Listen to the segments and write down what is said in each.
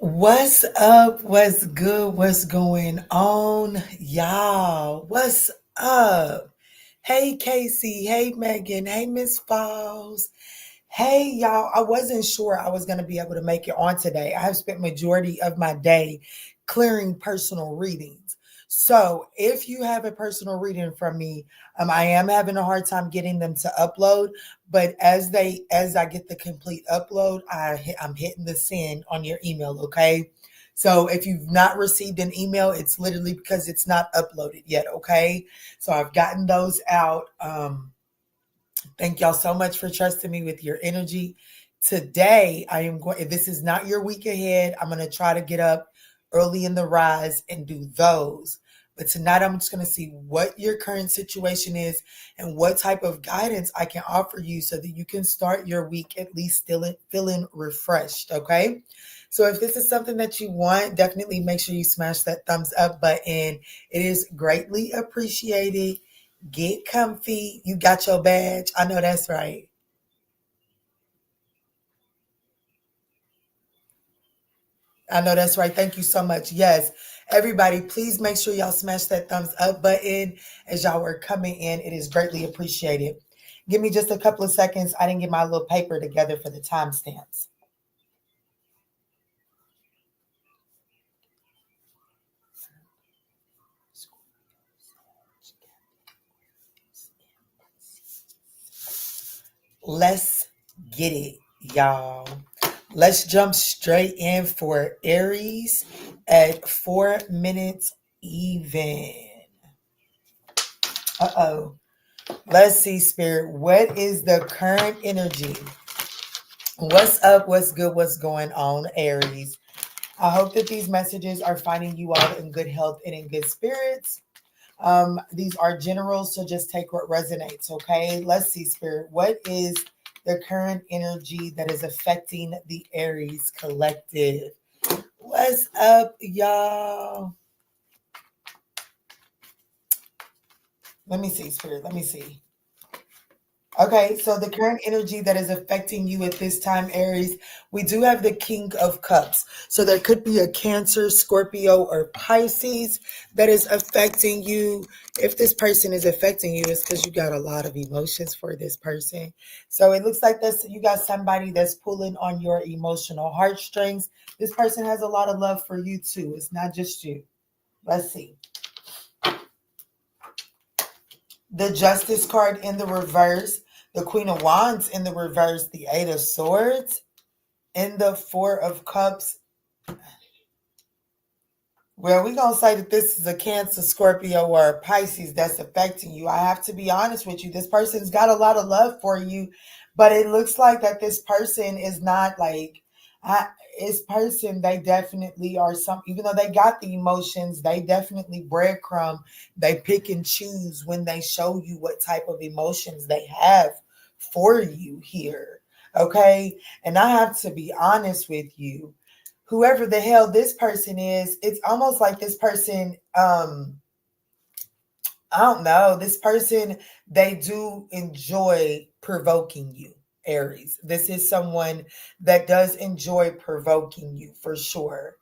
What's up? What's good? What's going on, y'all? What's up? Hey, Casey. Hey, Megan. Hey, Miss Falls. Hey, y'all. I wasn't sure I was going to be able to make it on today. I have spent majority of my day clearing personal readings. So if you have a personal reading from me, I am having a hard time getting them to upload. But as I get the complete upload, I'm hitting the send on your email. Okay. So if you've not received an email, it's literally because it's not uploaded yet. Okay. So I've gotten those out. Thank y'all so much for trusting me with your energy. Today, I am going, if this is not your week ahead, I'm going to try to get up early in the rise and do those. But tonight, I'm just going to see what your current situation is and what type of guidance I can offer you so that you can start your week at least still feeling refreshed. Okay. So if this is something that you want, definitely make sure you smash that thumbs up button. It is greatly appreciated. Get comfy. You got your badge. I know that's right. I know that's right. Thank you so much. Yes. Everybody, please make sure y'all smash that thumbs up button as y'all are coming in. It is greatly appreciated. Give me just a couple of seconds. I didn't get my little paper together for the timestamps. Let's get it, y'all. Let's jump straight in for Aries at 4 minutes even. Uh-oh. Let's see, Spirit. What is the current energy? What's up? What's good? What's going on, Aries? I hope that these messages are finding you all in good health and in good spirits. These are generals, so just take what resonates, okay? Let's see, Spirit. What is the current energy that is affecting the Aries collective? What's up, y'all? Let me see, Spirit. Let me see. Okay, so the current energy that is affecting you at this time, Aries, we do have the King of Cups. So there could be a Cancer, Scorpio, or Pisces that is affecting you. If this person is affecting you, it's because you got a lot of emotions for this person. So it looks like this, you got somebody that's pulling on your emotional heartstrings. This person has a lot of love for you too. It's not just you. Let's see. The Justice card in the reverse, the Queen of Wands in the reverse, the Eight of Swords in the Four of Cups. Well, we're going to say that this is a Cancer, Scorpio, or a Pisces that's affecting you. I have to be honest with you. This person's got a lot of love for you, but it looks like that this person is not like, this person, they definitely are even though they got the emotions, they definitely breadcrumb. They pick and choose when they show you what type of emotions they have for you here. Okay. And I have to be honest with you, whoever the hell this person is, it's almost like this person, I don't know, this person, they do enjoy provoking you, Aries. This is someone that does enjoy provoking you for sure.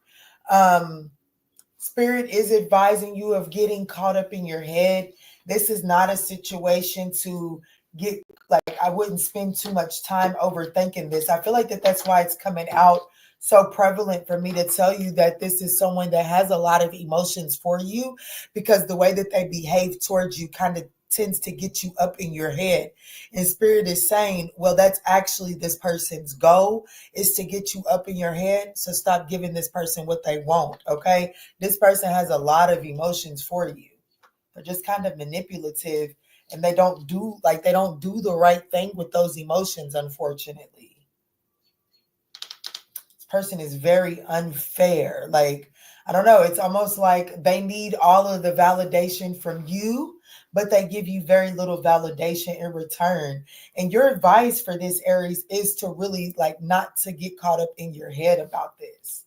Spirit is advising you of getting caught up in your head. This is not a situation to get, like, I wouldn't spend too much time overthinking this. I feel like that's why it's coming out so prevalent for me to tell you that this is someone that has a lot of emotions for you, because the way that they behave towards you kind of tends to get you up in your head. And Spirit is saying, well, that's actually this person's goal, is to get you up in your head. So stop giving this person what they want, okay? This person has a lot of emotions for you. They're just kind of manipulative, and they don't do the right thing with those emotions, unfortunately. This person is very unfair. Like, I don't know, it's almost like they need all of the validation from you, but they give you very little validation in return. And your advice for this, Aries, is to really, like, not to get caught up in your head about this.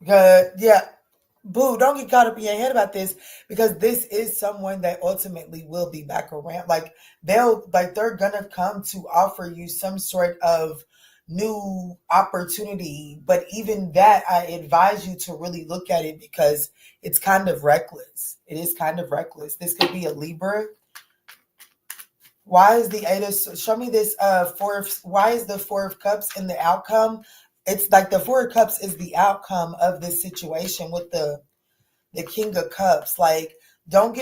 Yeah, boo, don't get caught up in your head about this, because this is someone that ultimately will be back around. Like, they're gonna come to offer you some sort of new opportunity. But even that, I advise you to really look at it because it's kind of reckless. It is kind of reckless. This could be a Libra. Why is the eight of, show me this why is the Four of Cups in the outcome? It's like the Four of Cups is the outcome of this situation with the King of Cups. Like, don't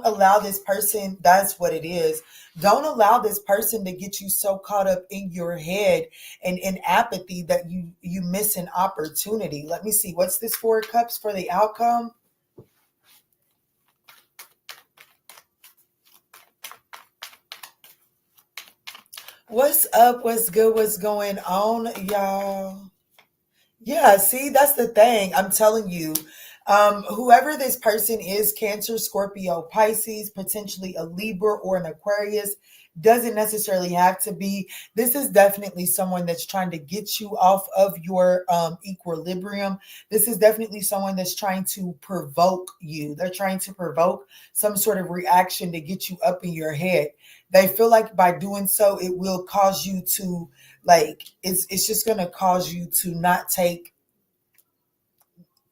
allow this person, that's what it is. Don't allow this person to get you so caught up in your head and in apathy that you miss an opportunity. Let me see, what's this Four of Cups for the outcome? What's up? What's good? What's going on, y'all? Yeah, see, that's the thing. I'm telling you, whoever this person is, Cancer, Scorpio, Pisces, potentially a Libra or an Aquarius, doesn't necessarily have to be. This is definitely someone that's trying to get you off of your equilibrium. This is definitely someone that's trying to provoke you. They're trying to provoke some sort of reaction to get you up in your head. They feel like by doing so, it will cause you to, like, it's just going to cause you to not take,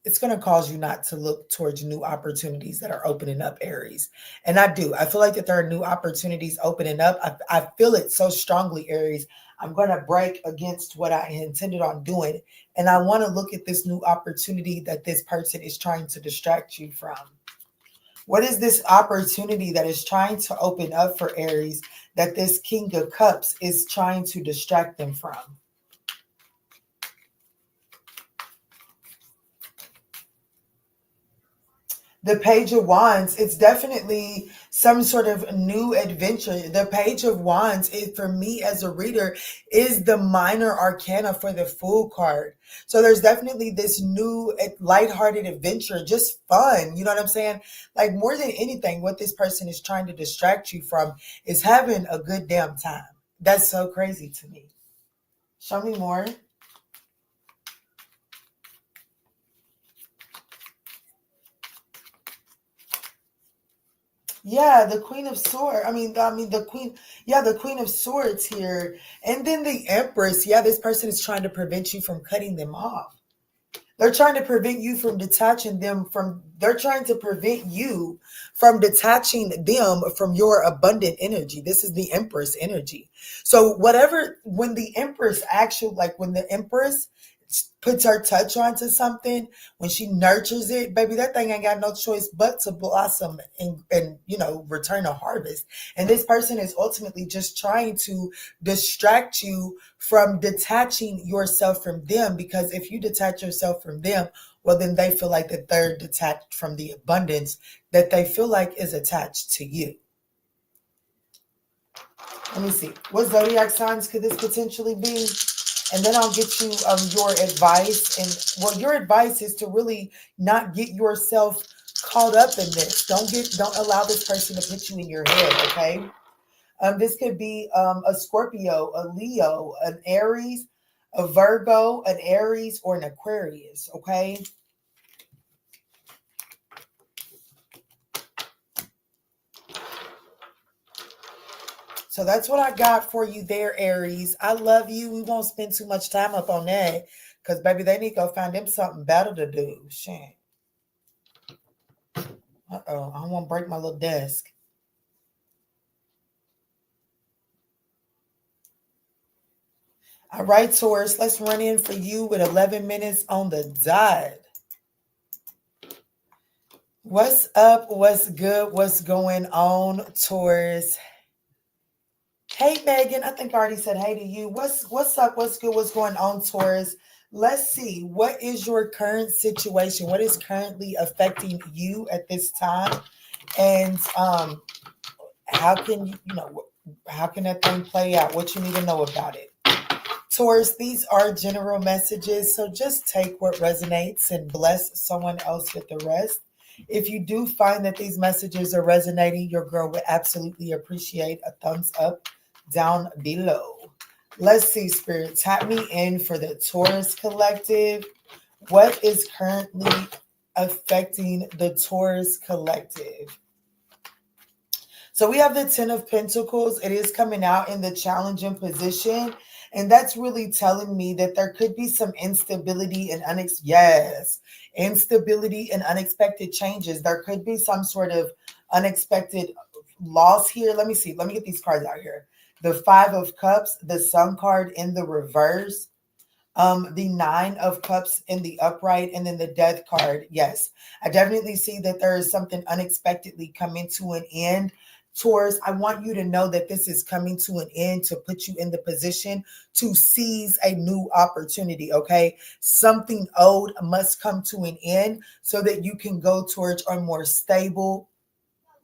it's going to cause you not to look towards new opportunities that are opening up, Aries. And I feel like that there are new opportunities opening up. I feel it so strongly, Aries. I'm going to break against what I intended on doing. And I want to look at this new opportunity that this person is trying to distract you from. What is this opportunity that is trying to open up for Aries that this King of Cups is trying to distract them from? The Page of Wands, it's definitely some sort of new adventure. The Page of Wands, for me as a reader, is the minor arcana for the Fool card. So there's definitely this new lighthearted adventure, just fun. You know what I'm saying? Like, more than anything, what this person is trying to distract you from is having a good damn time. That's so crazy to me. Show me more. Yeah, the Queen of Swords. The Queen. Yeah, the Queen of Swords here, and then the Empress. Yeah, this person is trying to prevent you from cutting them off. They're trying to prevent you from detaching them from. They're trying to prevent you from detaching them from your abundant energy. This is the Empress energy. So whatever, when the Empress actually, like when the Empress puts her touch onto something, when she nurtures it, baby, that thing ain't got no choice but to blossom and return a harvest. And this person is ultimately just trying to distract you from detaching yourself from them, because if you detach yourself from them, well, then they feel like that they're detached from the abundance that they feel like is attached to you. Let me see. What zodiac signs could this potentially be? And then I'll get you your advice. And well, your advice is to really not get yourself caught up in this. Don't allow this person to put you in your head, okay? This could be a Scorpio, a Leo, an Aries, a Virgo, an Aries, or an Aquarius, okay? So that's what I got for you there, Aries. I love you. We won't spend too much time up on that because, baby, they need to go find them something better to do. Shit. Uh-oh. I don't want to break my little desk. All right, Taurus, let's run in for you with 11 minutes on the dot. What's up? What's good? What's going on, Taurus? Hey, Megan. I think I already said hey to you. What's up? What's good? What's going on, Taurus? Let's see. What is your current situation? What is currently affecting you at this time? And how can how can that thing play out? What you need to know about it? Taurus, these are general messages, so just take what resonates and bless someone else with the rest. If you do find that these messages are resonating, your girl would absolutely appreciate a thumbs up down below. Let's see, Spirit. Tap me in for the Taurus collective. What is currently affecting the Taurus collective? So we have the 10 of Pentacles. It is coming out in the challenging position. And that's really telling me that there could be some instability and instability and unexpected changes. There could be some sort of unexpected loss here. Let me see. Let me get these cards out here. The Five of Cups, the Sun card in the reverse, the Nine of Cups in the upright, and then the Death card. Yes, I definitely see that there is something unexpectedly coming to an end. Taurus, I want you to know that this is coming to an end to put you in the position to seize a new opportunity, okay? Something old must come to an end so that you can go towards a more stable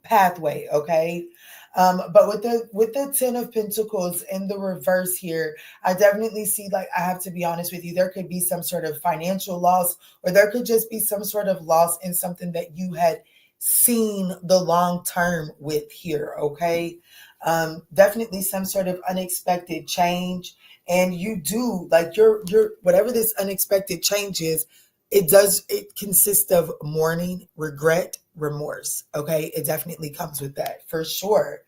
pathway, okay? But with the Ten of Pentacles in the reverse here, I definitely see, like, I have to be honest with you, there could be some sort of financial loss, or there could just be some sort of loss in something that you had seen the long term with here, okay? Definitely some sort of unexpected change. And you do, like, your whatever this unexpected change is, it consists of mourning, regret, remorse. Okay. It definitely comes with that for sure.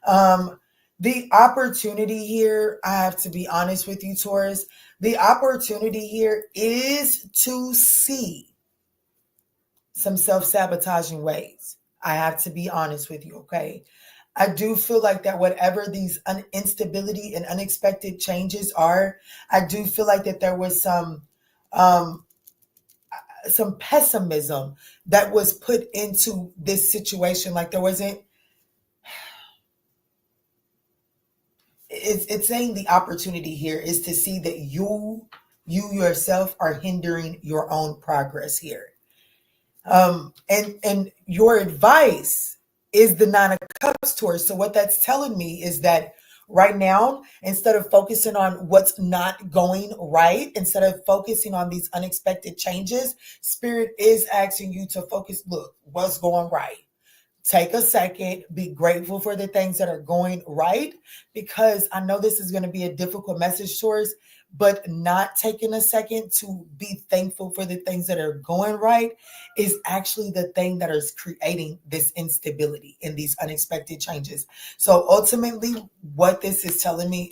The opportunity here, I have to be honest with you, Taurus, the opportunity here is to see some self-sabotaging ways. I have to be honest with you. Okay. I do feel like that whatever these instability and unexpected changes are, I do feel like that there was some pessimism that was put into this situation. Like there wasn't, it's saying the opportunity here is to see that you yourself are hindering your own progress here. And your advice is the Nine of Cups, Taurus. So what that's telling me is that right now, instead of focusing on what's not going right, instead of focusing on these unexpected changes, Spirit is asking you to focus, look, what's going right. Take a second, be grateful for the things that are going right, because I know this is going to be a difficult message, Taurus, but not taking a second to be thankful for the things that are going right is actually the thing that is creating this instability and these unexpected changes. So ultimately, what this is telling me,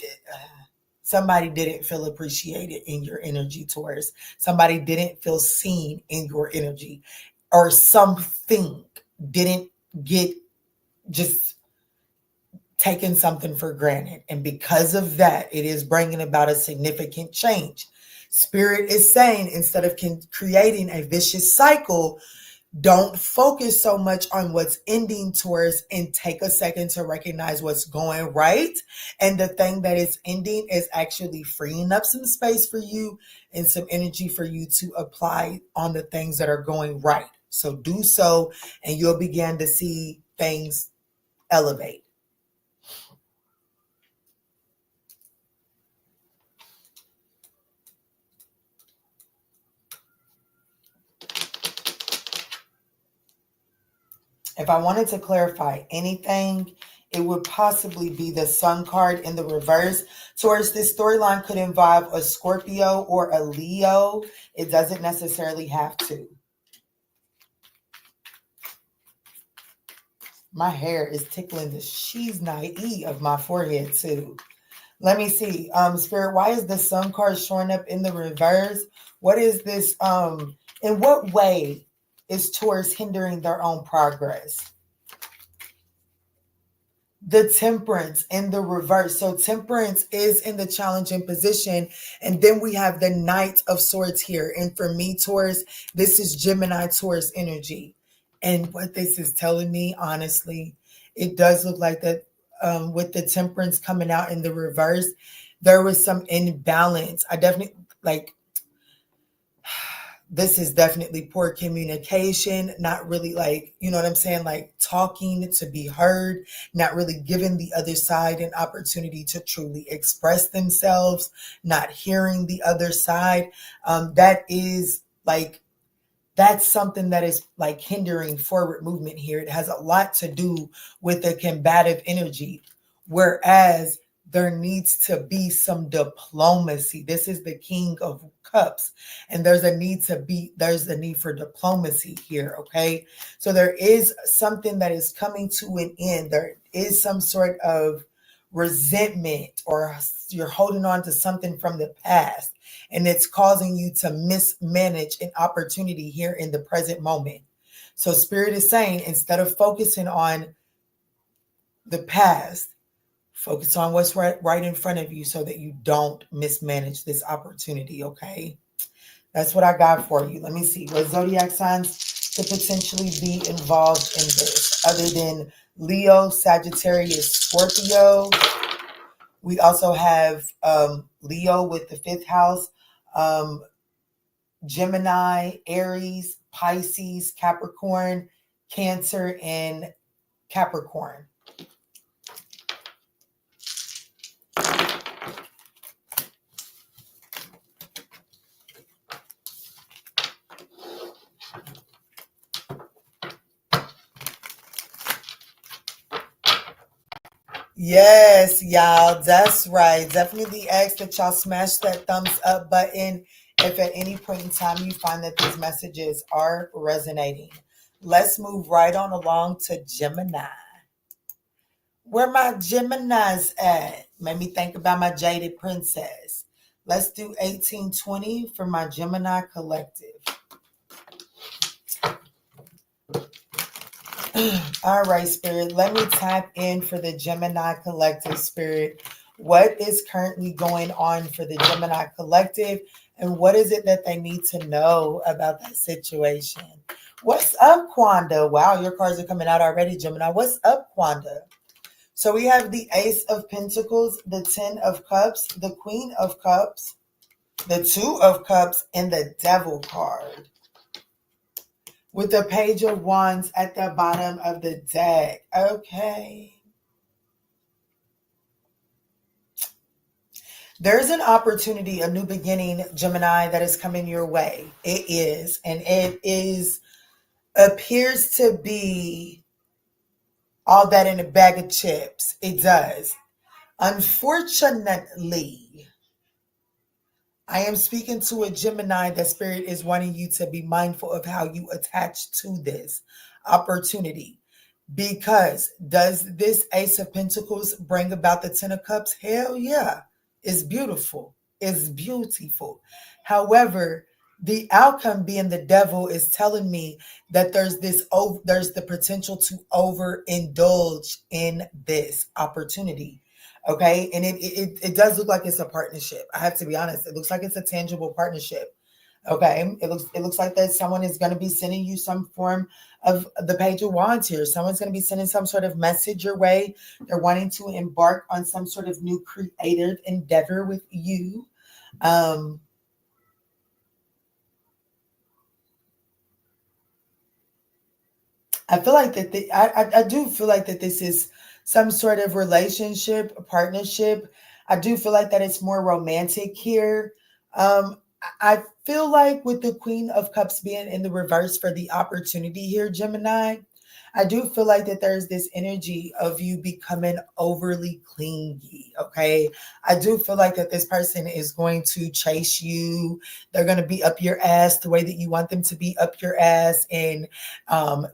somebody didn't feel appreciated in your energy, Taurus. Somebody didn't feel seen in your energy, or something didn't get just taken something for granted. And because of that, it is bringing about a significant change. Spirit is saying, instead of creating a vicious cycle, don't focus so much on what's ending, Taurus, and take a second to recognize what's going right. And the thing that is ending is actually freeing up some space for you and some energy for you to apply on the things that are going right. So do so, and you'll begin to see things elevate. If I wanted to clarify anything, it would possibly be the Sun card in the reverse. Taurus, this storyline could involve a Scorpio or a Leo. It doesn't necessarily have to. My hair is tickling the she's naive of my forehead too. Let me see. Spirit, why is the Sun card showing up in the reverse? What is this? In what way is Taurus hindering their own progress? The Temperance in the reverse. So Temperance is in the challenging position. And then we have the Knight of Swords here. And for me, Taurus, this is Gemini Taurus energy. And what this is telling me, honestly, it does look like that with the Temperance coming out in the reverse, there was some imbalance. I definitely, like, this is definitely poor communication, not really, like, you know what I'm saying? Like talking to be heard, not really giving the other side an opportunity to truly express themselves, not hearing the other side. That is like, that's something that is like hindering forward movement here. It has a lot to do with the combative energy, whereas there needs to be some diplomacy. This is the King of Cups, and there's a need for diplomacy here, okay? So there is something that is coming to an end. There is some sort of resentment, or you're holding on to something from the past, and it's causing you to mismanage an opportunity here in the present moment. So Spirit is saying, instead of focusing on the past, focus on what's right in front of you so that you don't mismanage this opportunity, okay? That's what I got for you. Let me see. What zodiac signs could potentially be involved in this other than Leo, Sagittarius, Scorpio? We also have Leo with the 5th house, Gemini, Aries, Pisces, Capricorn, Cancer, and Capricorn. Yes, y'all, that's right. Definitely ask that y'all smash that thumbs up button if at any point in time you find that these messages are resonating. Let's move right on along to Gemini. Where my Geminis at? Made me think about my jaded princess. Let's do 1820 for my Gemini collective. All right, Spirit, let me tap in for the Gemini collective, Spirit. What is currently going on for the Gemini collective, and what is it that they need to know about that situation? What's up, Quanda? Wow, your cards are coming out already, Gemini. What's up, Quanda? So we have the Ace of Pentacles, the 10 of Cups, the Queen of Cups, the 2 of Cups, and the Devil card, with the Page of Wands at the bottom of the deck. Okay. There's an opportunity, a new beginning, Gemini, that is coming your way. It is. And it appears to be all that in a bag of chips. It does. Unfortunately, I am speaking to a Gemini that Spirit is wanting you to be mindful of how you attach to this opportunity. Because does this Ace of Pentacles bring about the 10 of Cups? Hell yeah. It's beautiful. It's beautiful. However, the outcome being the Devil is telling me that there's the potential to overindulge in this opportunity. Okay. And it does look like it's a partnership. I have to be honest. It looks like it's a tangible partnership. Okay. It looks like that someone is going to be sending you some form of the Page of Wands here. Someone's going to be sending some sort of message your way. They're wanting to embark on some sort of new creative endeavor with you. I feel like that I do feel like that this is some sort of relationship, partnership. I do feel like that it's more romantic here. I feel like with the Queen of Cups being in the reverse for the opportunity here, Gemini, I do feel like that there's this energy of you becoming overly clingy, okay? I do feel like that this person is going to chase you. They're going to be up your ass the way that you want them to be up your ass, and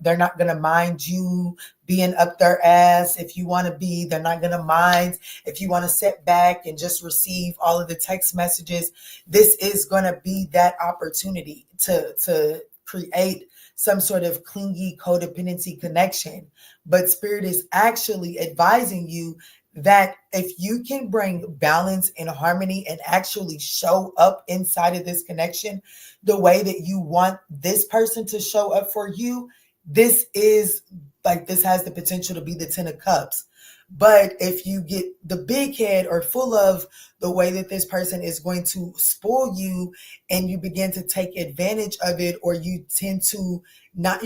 they're not going to mind you being up their ass if you want to be. They're not going to mind if you want to sit back and just receive all of the text messages. This is going to be that opportunity to create some sort of clingy codependency connection. But Spirit is actually advising you that if you can bring balance and harmony and actually show up inside of this connection the way that you want this person to show up for you, this has the potential to be the 10 of Cups. But if you get the big head or full of the way that this person is going to spoil you, and you begin to take advantage of it, or you tend to not,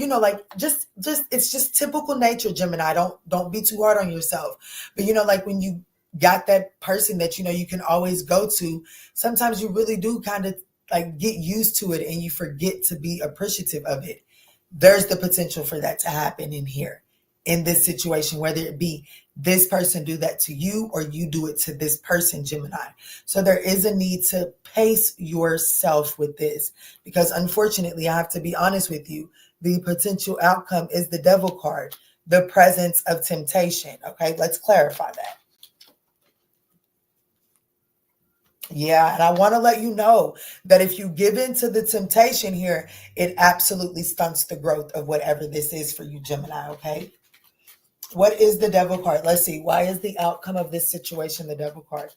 just it's just typical nature, Gemini. Don't be too hard on yourself. But like when you got that person that you can always go to, sometimes you really do kind of like get used to it and you forget to be appreciative of it. There's the potential for that to happen in here, in this situation, whether it be this person do that to you or you do it to this person, Gemini. So there is a need to pace yourself with this, because unfortunately, I have to be honest with you, the potential outcome is the Devil card, the presence of temptation. Okay, let's clarify that. Yeah, and I want to let you know that if you give in to the temptation here, it absolutely stunts the growth of whatever this is for you, Gemini, okay? What is the devil card? Let's see. Why is the outcome of this situation the devil card?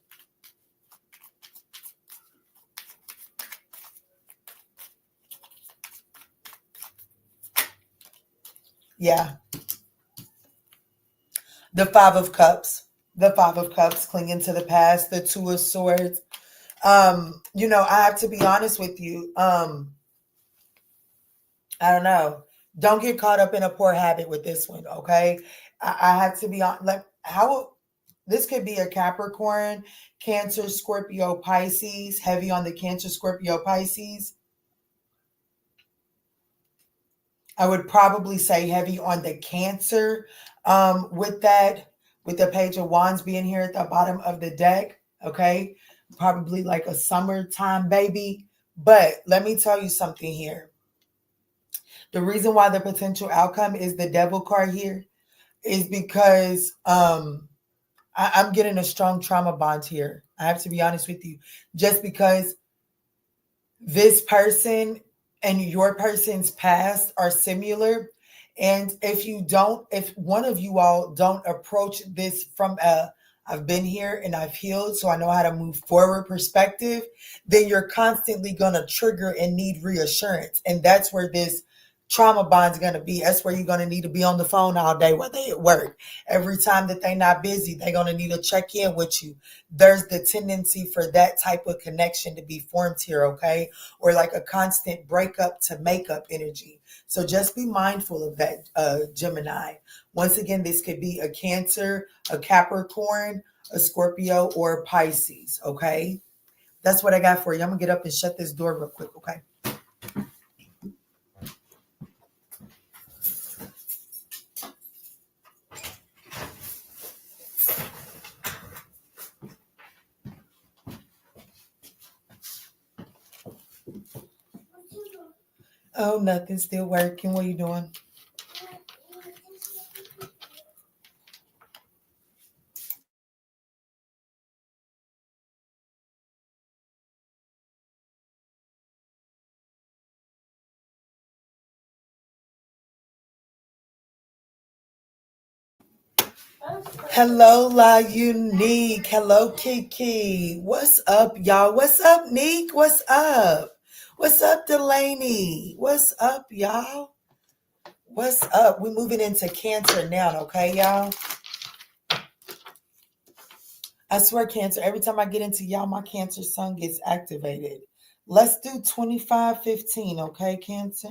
Yeah, the Five of Cups. The Five of Cups clinging to the past, the Two of Swords. I have to be honest with you. I don't know. Don't get caught up in a poor habit with this one, okay? I have to be on like how this could be a Capricorn, Cancer, Scorpio, Pisces, heavy on the Cancer, Scorpio, Pisces. I would probably say heavy on the Cancer. With that, with the Page of Wands being here at the bottom of the deck, okay? Probably like a summertime baby. But let me tell you something here. The reason why the potential outcome is the devil card here is because I'm getting a strong trauma bond here. I have to be honest with you. Just because this person and your person's past are similar. And if one of you all don't approach this from I've been here and I've healed, so I know how to move forward perspective, then you're constantly going to trigger and need reassurance. And that's where this trauma bond is going to be. That's where you're going to need to be on the phone all day while they at work. Every time that they're not busy, they're going to need to check in with you. There's the tendency for that type of connection to be formed here, okay? Or like a constant breakup to makeup energy. So just be mindful of that, Gemini. Once again, this could be a Cancer, a Capricorn, a Scorpio, or a Pisces, okay? That's what I got for you. I'm going to get up and shut this door real quick, okay? Oh, nothing. Still working. What are you doing? Hello, La Unique. Hello, Kiki. What's up, y'all? What's up, Neek? What's up? What's up, Delaney? What's up, y'all? What's up? We're moving into Cancer now, okay, y'all? I swear, Cancer, every time I get into y'all, my Cancer sun gets activated. Let's do 2515, okay, Cancer?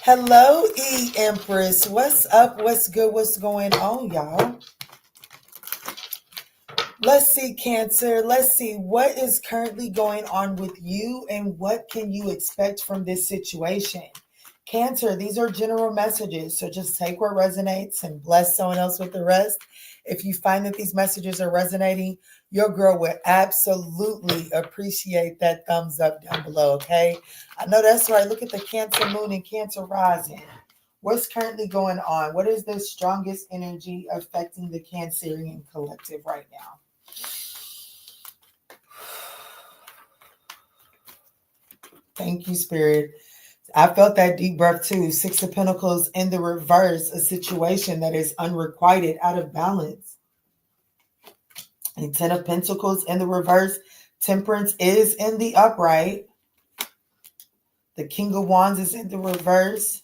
Hello, E Empress. What's up? What's good? What's going on, y'all? Let's see, Cancer. Let's see what is currently going on with you and what can you expect from this situation. Cancer, these are general messages, so just take what resonates and bless someone else with the rest. If you find that these messages are resonating, your girl would absolutely appreciate that thumbs up down below, okay? I know that's right. Look at the Cancer moon and Cancer rising. What's currently going on? What is the strongest energy affecting the Cancerian collective right now? Thank you, Spirit. I felt that deep breath too. Six of Pentacles in the reverse, a situation that is unrequited, out of balance. And Ten of Pentacles in the reverse, Temperance is in the upright. The King of Wands is in the reverse.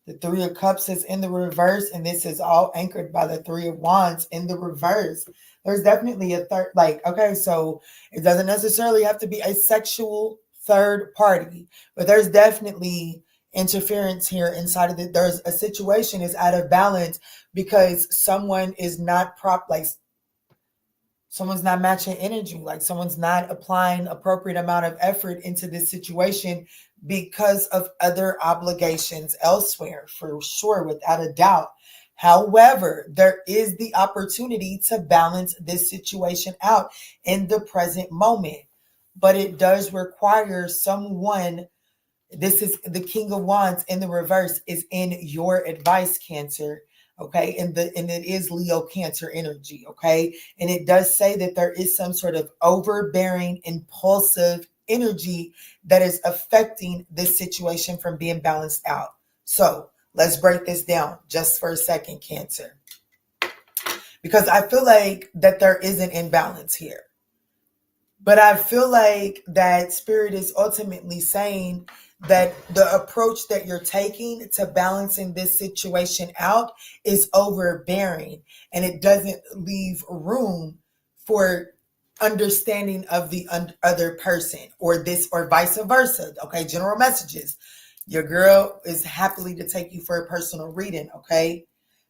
The Three of Cups is in the reverse. And this is all anchored by the Three of Wands in the reverse. There's definitely a third, okay, so it doesn't necessarily have to be a sexual third party, but there's definitely interference here inside of it. There's a situation is out of balance because someone is not someone's not matching energy, like someone's not applying appropriate amount of effort into this situation because of other obligations elsewhere, for sure, without a doubt. However, there is the opportunity to balance this situation out in the present moment, but it does require someone. This is the King of Wands in the reverse is in your advice, Cancer. Okay, and it is Leo Cancer energy. Okay, and it does say that there is some sort of overbearing, impulsive energy that is affecting this situation from being balanced out. So let's break this down just for a second, Cancer, because I feel like that there is an imbalance here. But I feel like that Spirit is ultimately saying that the approach that you're taking to balancing this situation out is overbearing, and it doesn't leave room for understanding of the other person, or this, or vice versa. Okay, general messages. Your girl is happily to take you for a personal reading, okay?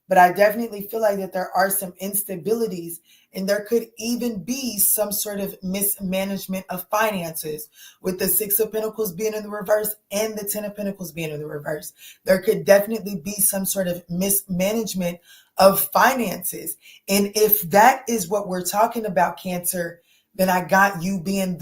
But I definitely feel like that there are some instabilities, and there could even be some sort of mismanagement of finances, with the Six of Pentacles being in the reverse and the Ten of Pentacles being in the reverse. There could definitely be some sort of mismanagement of finances. And if that is what we're talking about, Cancer, then I got you being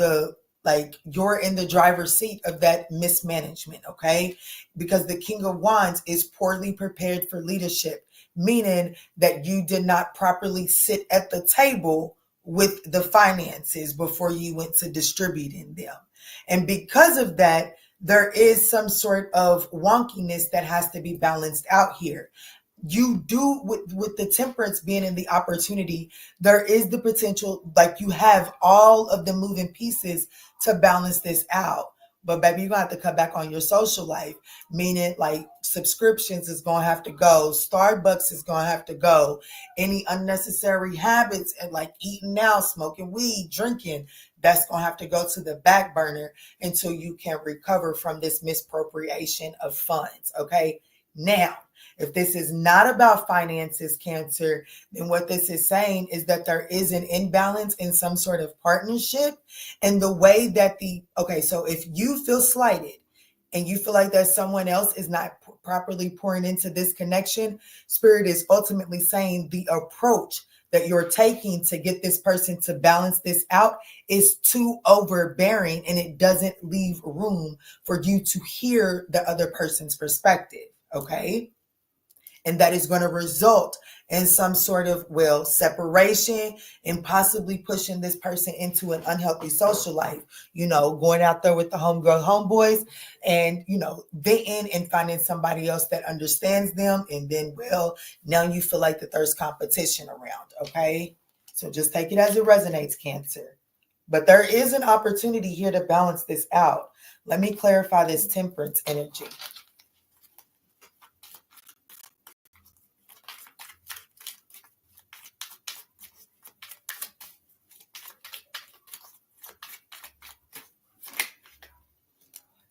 you're in the driver's seat of that mismanagement, okay? Because the King of Wands is poorly prepared for leadership, meaning that you did not properly sit at the table with the finances before you went to distributing them. And because of that, there is some sort of wonkiness that has to be balanced out here. You do, with the Temperance being in the opportunity, there is the potential, like you have all of the moving pieces to balance this out. But baby, you're gonna have to cut back on your social life, meaning like subscriptions is gonna have to go, Starbucks is gonna have to go, any unnecessary habits and like eating now, smoking weed, drinking, that's gonna have to go to the back burner until you can recover from this misappropriation of funds. Okay, now, if this is not about finances, Cancer, then what this is saying is that there is an imbalance in some sort of partnership, and the way that so if you feel slighted and you feel like that someone else is not properly pouring into this connection, Spirit is ultimately saying the approach that you're taking to get this person to balance this out is too overbearing, and it doesn't leave room for you to hear the other person's perspective. Okay. And that is going to result in some sort of, separation, and possibly pushing this person into an unhealthy social life, going out there with the homegirl, homeboys, and, dating and finding somebody else that understands them. And then, now you feel like that there's competition around. Okay. So just take it as it resonates, Cancer. But there is an opportunity here to balance this out. Let me clarify this Temperance energy.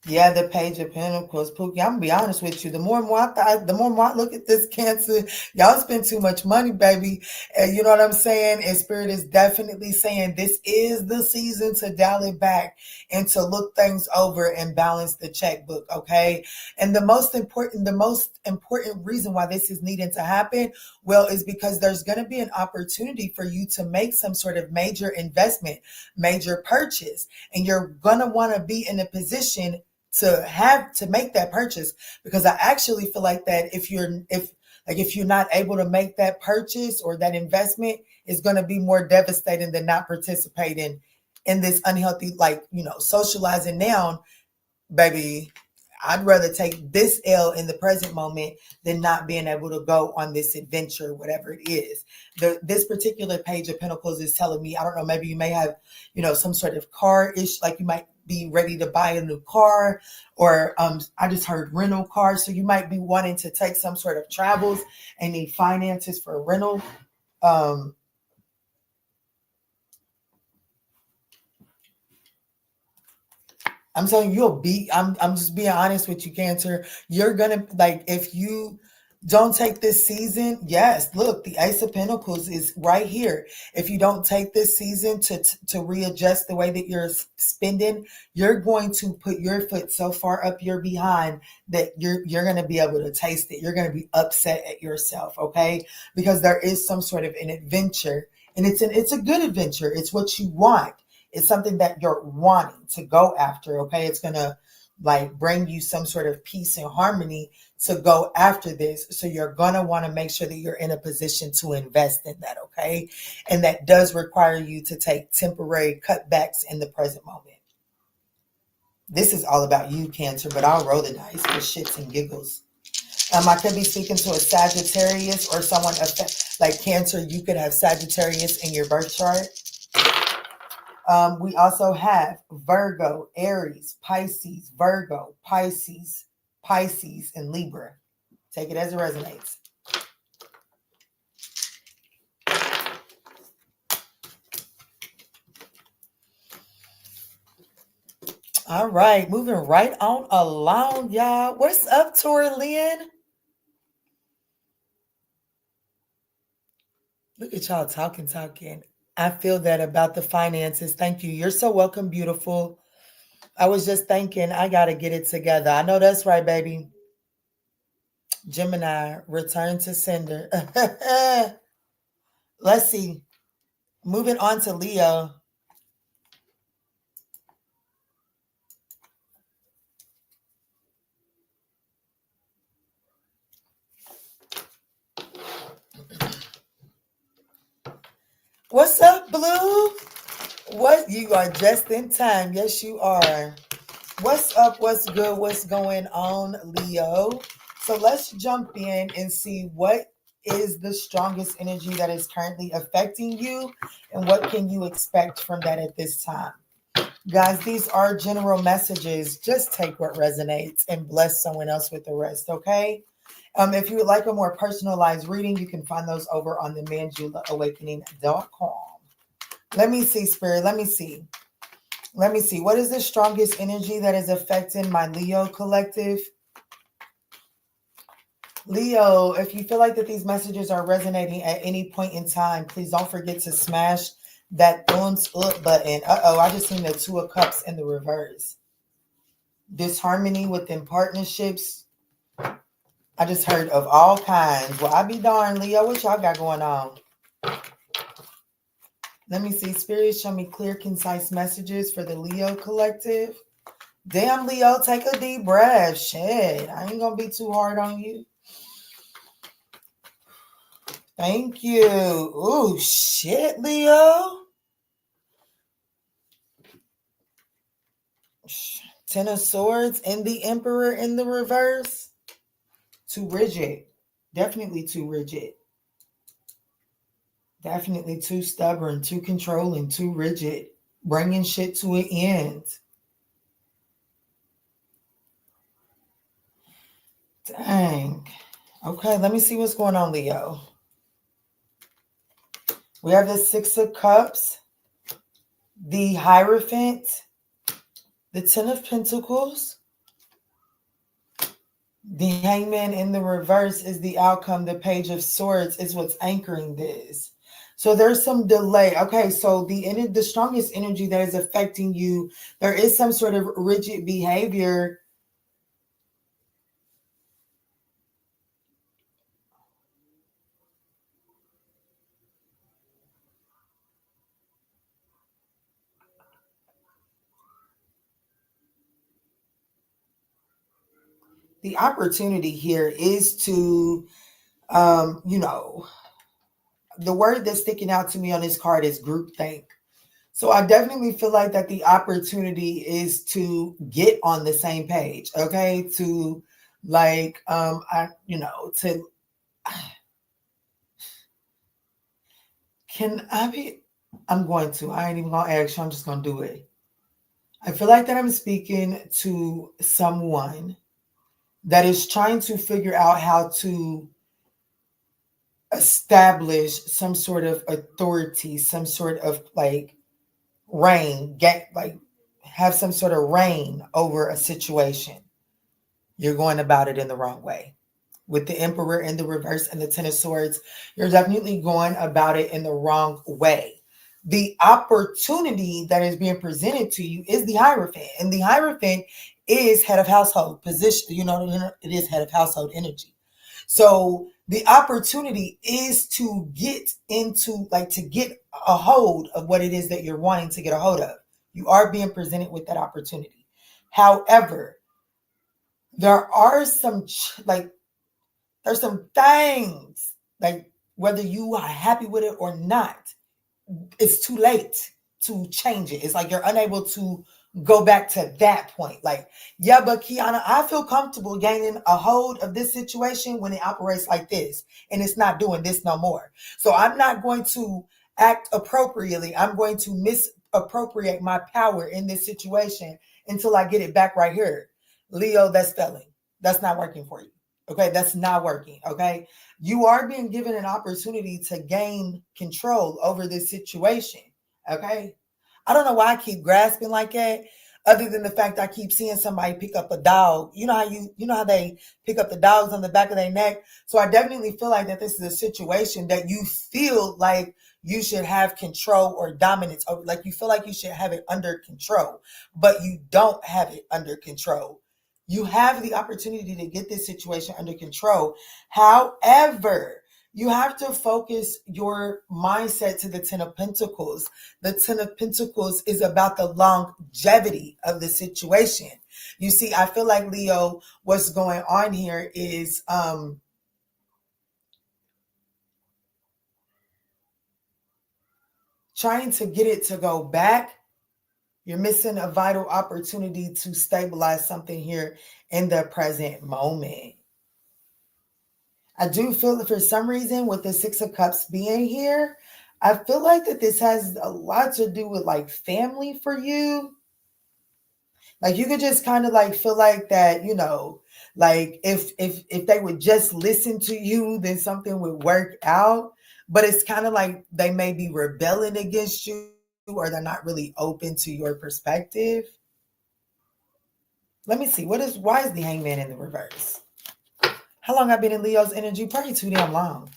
Yeah, the Page of Pentacles, Pookie. I'm gonna be honest with you. The more and more I look at this, Cancer, y'all spend too much money, baby. And you know what I'm saying? And Spirit is definitely saying this is the season to dial it back and to look things over and balance the checkbook. Okay. And the most important reason why this is needing to happen, is because there's gonna be an opportunity for you to make some sort of major investment, major purchase, and you're gonna want to be in a position to make that purchase, because I actually feel like that if you're not able to make that purchase or that investment, is going to be more devastating than not participating in this unhealthy, socializing now, baby. I'd rather take this L in the present moment than not being able to go on this adventure, whatever it is. This particular Page of Pentacles is telling me, I don't know, maybe you may have, some sort of car issue, like you might be ready to buy a new car, or I just heard rental car. So you might be wanting to take some sort of travels and need finances for a rental. I'm telling you, I'm just being honest with you, Cancer. You're gonna, if you don't take this season, yes, look, the Ace of Pentacles is right here. If you don't take this season to readjust the way that you're spending, you're going to put your foot so far up your behind that you're going to be able to taste it. You're going to be upset at yourself, okay? Because there is some sort of an adventure, and it's a good adventure. It's what you want. It's something that you're wanting to go after, okay? It's going to bring you some sort of peace and harmony to go after this. So you're going to want to make sure that you're in a position to invest in that, okay? And that does require you to take temporary cutbacks in the present moment. This is all about you, Cancer, but I'll roll the dice for shits and giggles. I could be speaking to a Sagittarius or someone like Cancer. You could have Sagittarius in your birth chart. We also have Virgo, Aries, Pisces, Virgo, Pisces, and Libra. Take it as it resonates. All right, moving right on along, y'all. What's up, Torlin? Look at y'all talking. I feel that about the finances. Thank you. You're so welcome, beautiful. I was just thinking, I got to get it together. I know that's right, baby. Gemini, return to sender. Let's see. Moving on to Leo. What's up, Blue? What? You are just in time. Yes, you are. What's up? What's good? What's going on, Leo? So let's jump in and see what is the strongest energy that is currently affecting you and what can you expect from that at this time. Guys, these are general messages. Just take what resonates and bless someone else with the rest, okay? If you would like a more personalized reading, you can find those over on the ManjulaAwakening.com. Let me see, Spirit. Let me see. What is the strongest energy that is affecting my Leo collective? Leo, if you feel like that these messages are resonating at any point in time, please don't forget to smash that thumbs up button. I just seen the Two of Cups in the reverse. Disharmony within partnerships. I just heard of all kinds. Well, I be darned, Leo. What y'all got going on? Let me see. Spirit, show me clear, concise messages for the Leo collective. Damn, Leo, take a deep breath. Shit, I ain't going to be too hard on you. Thank you. Ooh, shit, Leo. Ten of Swords and the Emperor in the reverse. Too rigid. Definitely too rigid. Definitely too stubborn, too controlling, too rigid. Bringing shit to an end. Dang. Okay, let me see what's going on, Leo. We have the Six of Cups, the Hierophant, the Ten of Pentacles. The Hangman in the reverse is the outcome. The Page of Swords is what's anchoring this. So there's some delay. Okay, so the strongest energy that is affecting you, there is some sort of rigid behavior. The opportunity here is to, the word that's sticking out to me on this card is groupthink. So I definitely feel like that the opportunity is to get on the same page, okay? To like, I'm even I ain't even gonna ask you, I'm just gonna do it. I feel like that I'm speaking to someone that is trying to figure out how to establish some sort of authority, some sort of like have some sort of reign over a situation. You're going about it in the wrong way. With the Emperor in the reverse and the Ten of Swords, you're definitely going about it in the wrong way. The opportunity that is being presented to you is the Hierophant. And the Hierophant is head of household position. It is head of household energy. So the opportunity is to get to get a hold of what it is that you're wanting to get a hold of. You are being presented with that opportunity. However, there are some like there's some things like whether you are happy with it or not, it's too late to change it. It's like you're unable to go back to that point. Like, yeah, but Kiana, I feel comfortable gaining a hold of this situation when it operates like this and it's not doing this no more. So I'm not going to act appropriately. I'm going to misappropriate my power in this situation until I get it back right here. Leo, that's failing. That's not working for you. Okay, that's not working. Okay, you are being given an opportunity to gain control over this situation. Okay, I don't know why I keep grasping like that, other than the fact I keep seeing somebody pick up a dog. You know how they pick up the dogs on the back of their neck. So I definitely feel like that this is a situation that you feel like you should have control or dominance over, like you feel like you should have it under control, but you don't have it under control. You have the opportunity to get this situation under control. However, you have to focus your mindset to the Ten of Pentacles. The Ten of Pentacles is about the longevity of the situation. You see, I feel like, Leo, what's going on here is trying to get it to go back. You're missing a vital opportunity to stabilize something here in the present moment. I do feel that for some reason with the Six of Cups being here, I feel like that this has a lot to do with like family for you. Like you could just kind of like feel like that, like if they would just listen to you, then something would work out. But it's kind of like they may be rebelling against you or they're not really open to your perspective. Let me see. Why is the Hangman in the reverse? How long I've been in Leo's energy? Probably too damn long.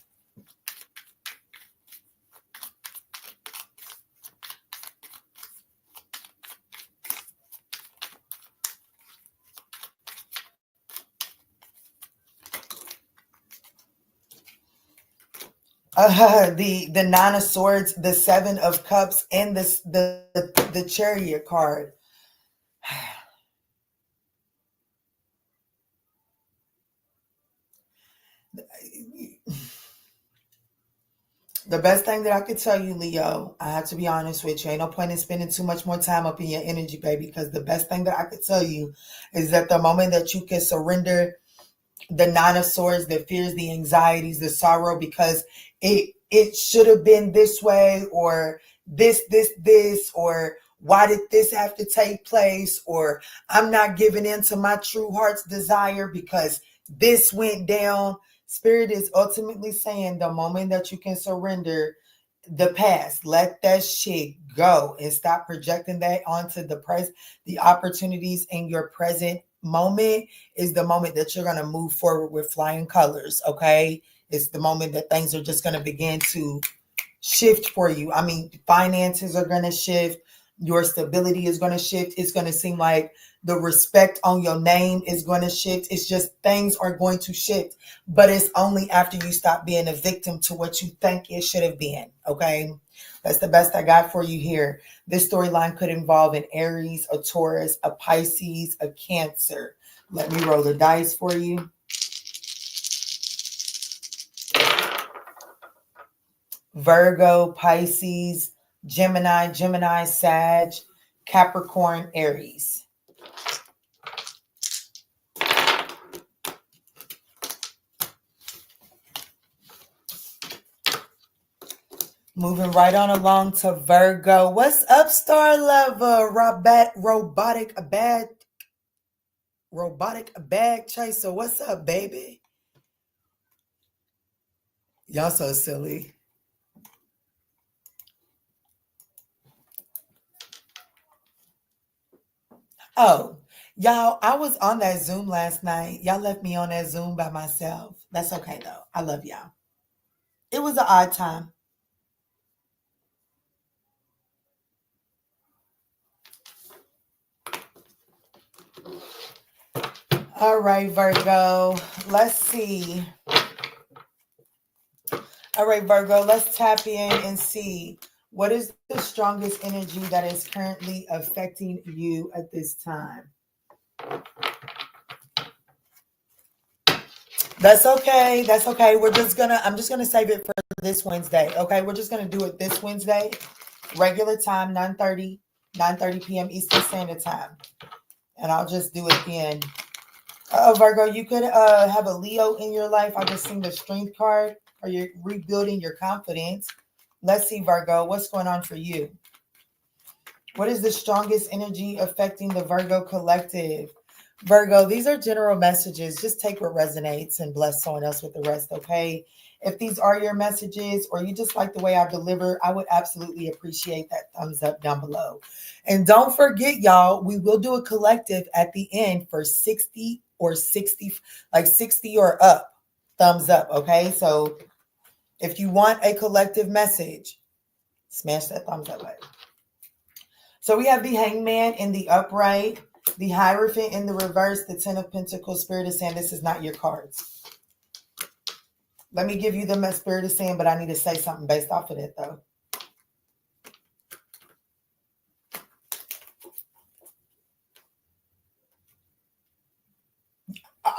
The Nine of Swords, the Seven of Cups, and the Chariot card. The best thing that I could tell you, Leo, I have to be honest with you. Ain't no point in spending too much more time up in your energy, baby, because the best thing that I could tell you is that the moment that you can surrender the Nine of Swords, the fears, the anxieties, the sorrow, because it should have been this way, or this, or why did this have to take place, or I'm not giving in to my true heart's desire because this went down. Spirit is ultimately saying the moment that you can surrender the past, let that shit go and stop projecting that onto the present. The opportunities in your present moment is the moment that you're going to move forward with flying colors. Okay, it's the moment that things are just going to begin to shift for you. I mean, finances are going to shift, your stability is going to shift. It's going to seem like the respect on your name is going to shift. It's just things are going to shift, but it's only after you stop being a victim to what you think it should have been. Okay, that's the best I got for you here. This storyline could involve an Aries, a Taurus, a Pisces, a Cancer. Let me roll the dice for you. Virgo, Pisces, Gemini, Sag, Capricorn, Aries. Moving right on along to Virgo. What's up, Star Lover? Robotic bag chaser. What's up, baby? Y'all so silly. Oh, y'all, I was on that Zoom last night. Y'all left me on that Zoom by myself. That's okay, though. I love y'all. It was an odd time. All right, Virgo. Let's see. All right, Virgo, let's tap in and see what is the strongest energy that is currently affecting you at this time. That's okay. That's okay. I'm just gonna save it for this Wednesday. Okay. We're just gonna do it this Wednesday. Regular time, 9:30 p.m. Eastern Standard Time. And I'll just do it then. Virgo, you could have a Leo in your life. I just seen the Strength card, or you're rebuilding your confidence. Let's see, Virgo, what's going on for you? What is the strongest energy affecting the Virgo collective? Virgo, these are general messages. Just take what resonates and bless someone else with the rest, okay? If these are your messages or you just like the way I deliver, I would absolutely appreciate that thumbs up down below. And don't forget, y'all, we will do a collective at the end for 60 or 60, like 60 or up, thumbs up, okay? So if you want a collective message, smash that thumbs up button. So we have the Hangman in the upright, the Hierophant in the reverse, the Ten of Pentacles. Spirit is saying this is not your cards. Let me give you the Spirit is saying, but I need to say something based off of that, though.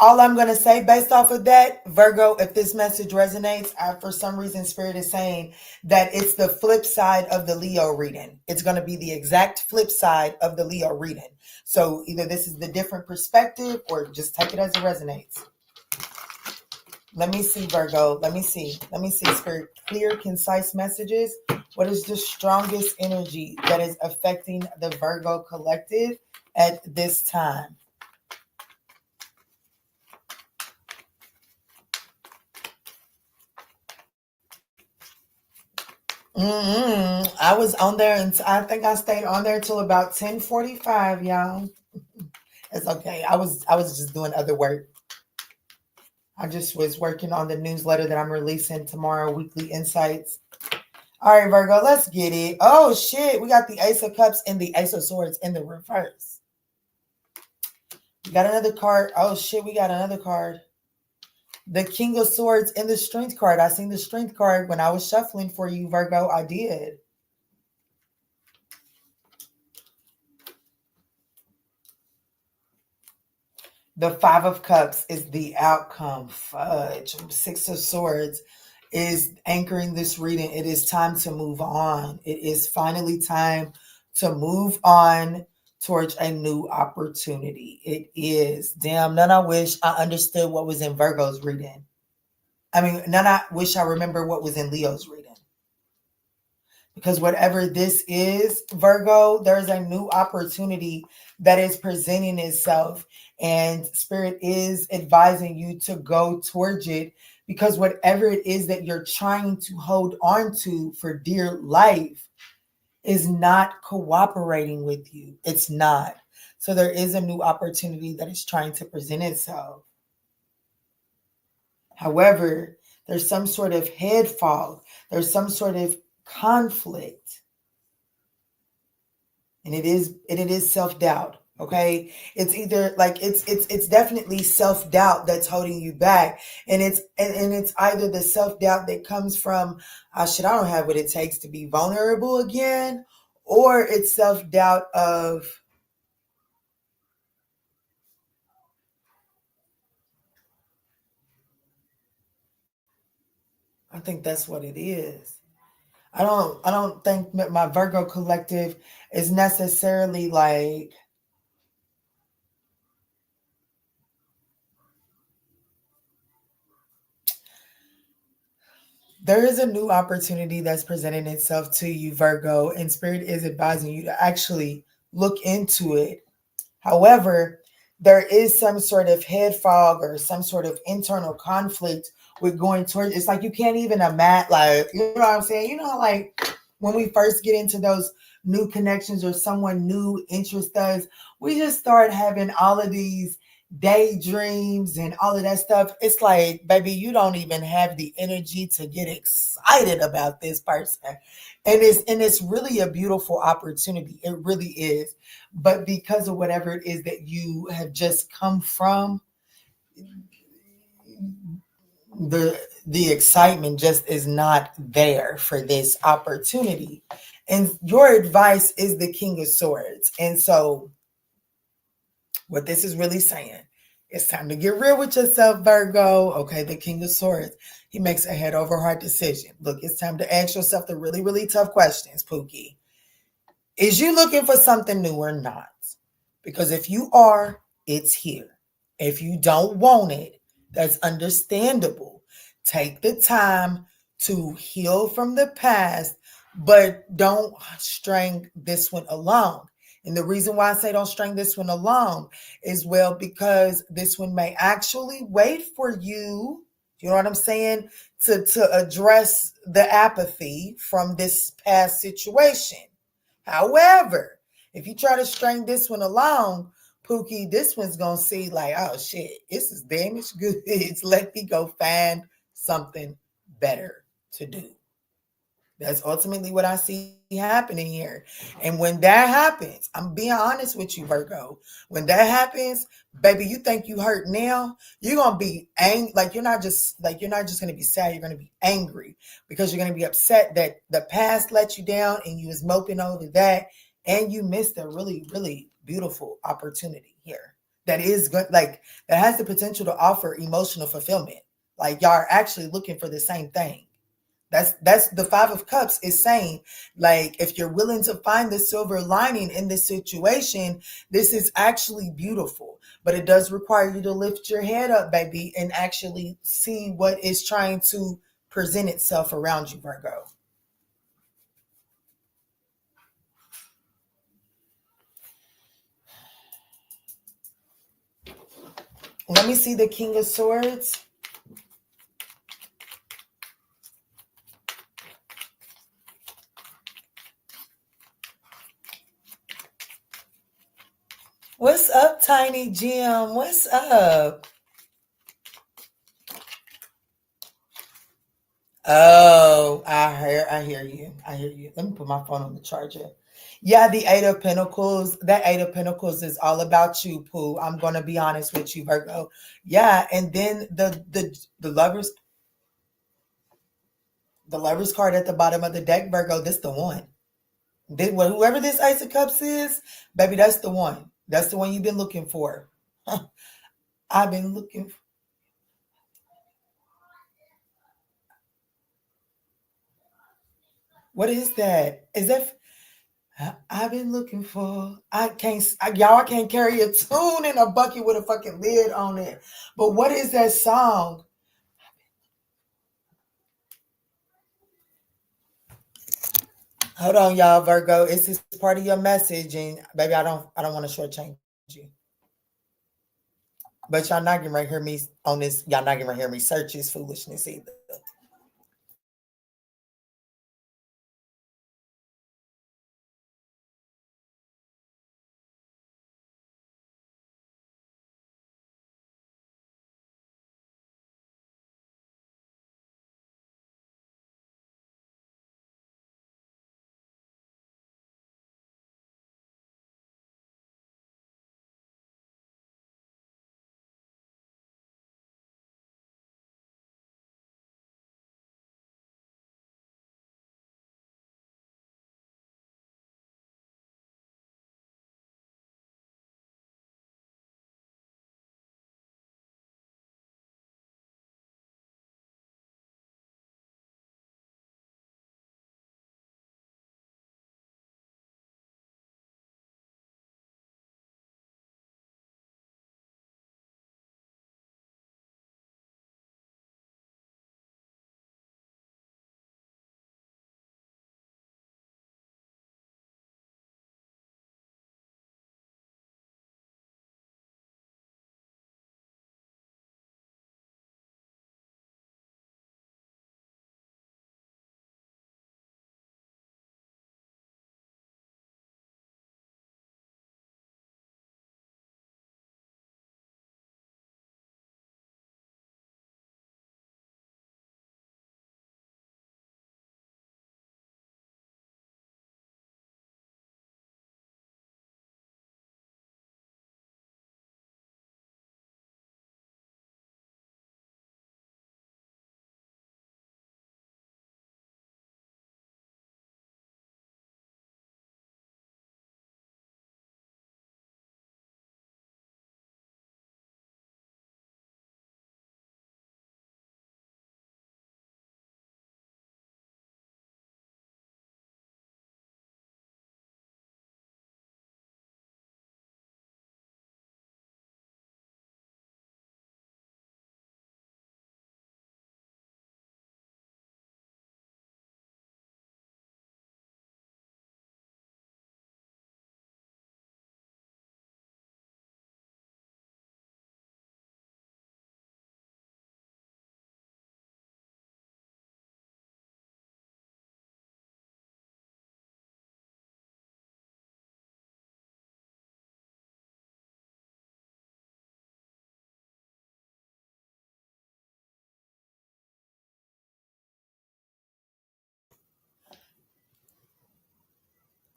All I'm going to say based off of that, Virgo, if this message resonates, for some reason, Spirit is saying that it's the flip side of the Leo reading. It's going to be the exact flip side of the Leo reading. So either this is the different perspective or just take it as it resonates. Let me see, Virgo. Let me see, Spirit. Clear, concise messages. What is the strongest energy that is affecting the Virgo collective at this time? I was on there, and I think I stayed on there till about 10:45, y'all. It's okay. I was just doing other work. I just was working on the newsletter that I'm releasing tomorrow, Weekly Insights. All right, Virgo, let's get it. Oh, shit. We got the Ace of Cups and the Ace of Swords in the reverse. We got another card. Oh, shit. We got another card. The King of Swords in the Strength card. I seen the Strength card when I was shuffling for you, Virgo. I did. The Five of Cups is the outcome. Fudge. Six of Swords is anchoring this reading. It is time to move on. It is finally time to move on towards a new opportunity. It is. Damn, none I wish I understood what was in Virgo's reading. I mean, none I wish I remember what was in Leo's reading. Because whatever this is, Virgo, there's a new opportunity that is presenting itself. And Spirit is advising you to go towards it. Because whatever it is that you're trying to hold on to for dear life is not cooperating with you. It's not. So there is a new opportunity that is trying to present itself. However, there's some sort of head fog. There's some sort of conflict. And it is self-doubt. Okay. It's either like it's definitely self-doubt that's holding you back. And it's either the self-doubt that comes from I don't have what it takes to be vulnerable again, or it's self-doubt of I think that's what it is. I don't think that my Virgo collective is necessarily like there is a new opportunity that's presenting itself to you, Virgo, and Spirit is advising you to actually look into it. However, there is some sort of head fog or some sort of internal conflict with going towards. It's like you can't even imagine, like, you know what I'm saying? You know, like when we first get into those new connections or someone new interests us, we just start having all of these daydreams and all of that stuff. It's like, baby, you don't even have the energy to get excited about this person. And it's really a beautiful opportunity. It really is. But because of whatever it is that you have just come from, the excitement just is not there for this opportunity. And your advice is the King of Swords. And so what this is really saying It's time to get real with yourself, Virgo. Okay, the King of Swords. He makes a head over heart decision. Look, it's time to ask yourself the really, really tough questions, Pookie. Is you looking for something new or not? Because if you are, it's here. If you don't want it, that's understandable. Take the time to heal from the past, but don't string this one along. And the reason why I say don't string this one along is, well, because this one may actually wait for you. You know what I'm saying? To address the apathy from this past situation. However, if you try to string this one along, Pookie, this one's going to see like, oh shit, this is damaged goods. Let me go find something better to do. That's ultimately what I see happening here. And when that happens, I'm being honest with you, Virgo. When that happens, baby, you think you hurt now, you're gonna be angry. Like you're not just gonna be sad, you're gonna be angry because you're gonna be upset that the past let you down and you was moping over that, and you missed a really, really beautiful opportunity here. That is good, like that has the potential to offer emotional fulfillment. Like y'all are actually looking for the same thing. That's the Five of Cups is saying, like, if you're willing to find the silver lining in this situation, this is actually beautiful. But it does require you to lift your head up, baby, and actually see what is trying to present itself around you, Virgo. Let me see the King of Swords. What's up, Tiny Jim? What's up? Oh, I hear you. I hear you. Let me put my phone on the charger. Yeah, the Eight of Pentacles. That Eight of Pentacles is all about you, Pooh. I'm gonna be honest with you, Virgo. Yeah, and then the lovers card at the bottom of the deck, Virgo. This the one. Whoever this Ace of Cups is, baby, that's the one. That's the one you've been looking for. I've been looking. What is that? Is that? I've been looking for. Y'all. I can't carry a tune in a bucket with a fucking lid on it. But what is that song? Hold on, y'all, Virgo. It's just part of your message, and baby, I don't want to shortchange you. But y'all not gonna hear me on this. Y'all not gonna hear me search his foolishness either.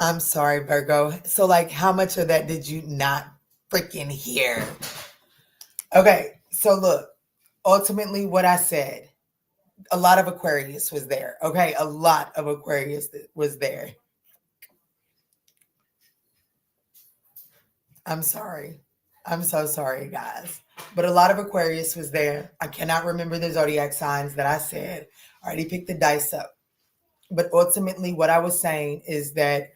I'm sorry, Virgo. So, like, how much of that did you not freaking hear? Okay, so look, ultimately, what I said, a lot of Aquarius was there. Okay, a lot of Aquarius was there. I'm sorry. I'm so sorry, guys. But a lot of Aquarius was there. I cannot remember the zodiac signs that I said. I already picked the dice up. But ultimately, what I was saying is that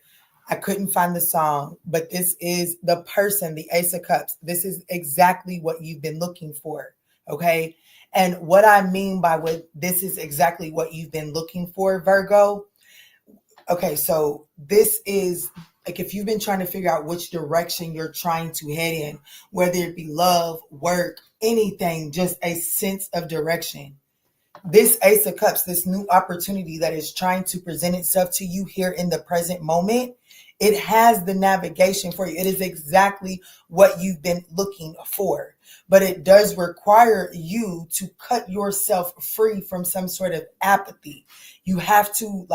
I couldn't find the song, but this is the person, the Ace of Cups. This is exactly what you've been looking for. Okay. And what I mean by what this is exactly what you've been looking for, Virgo. Okay. So this is like if you've been trying to figure out which direction you're trying to head in, whether it be love, work, anything, just a sense of direction. This Ace of Cups, this new opportunity that is trying to present itself to you here in the present moment, it has the navigation for you. It is exactly what you've been looking for. But it does require you to cut yourself free from some sort of apathy. You have to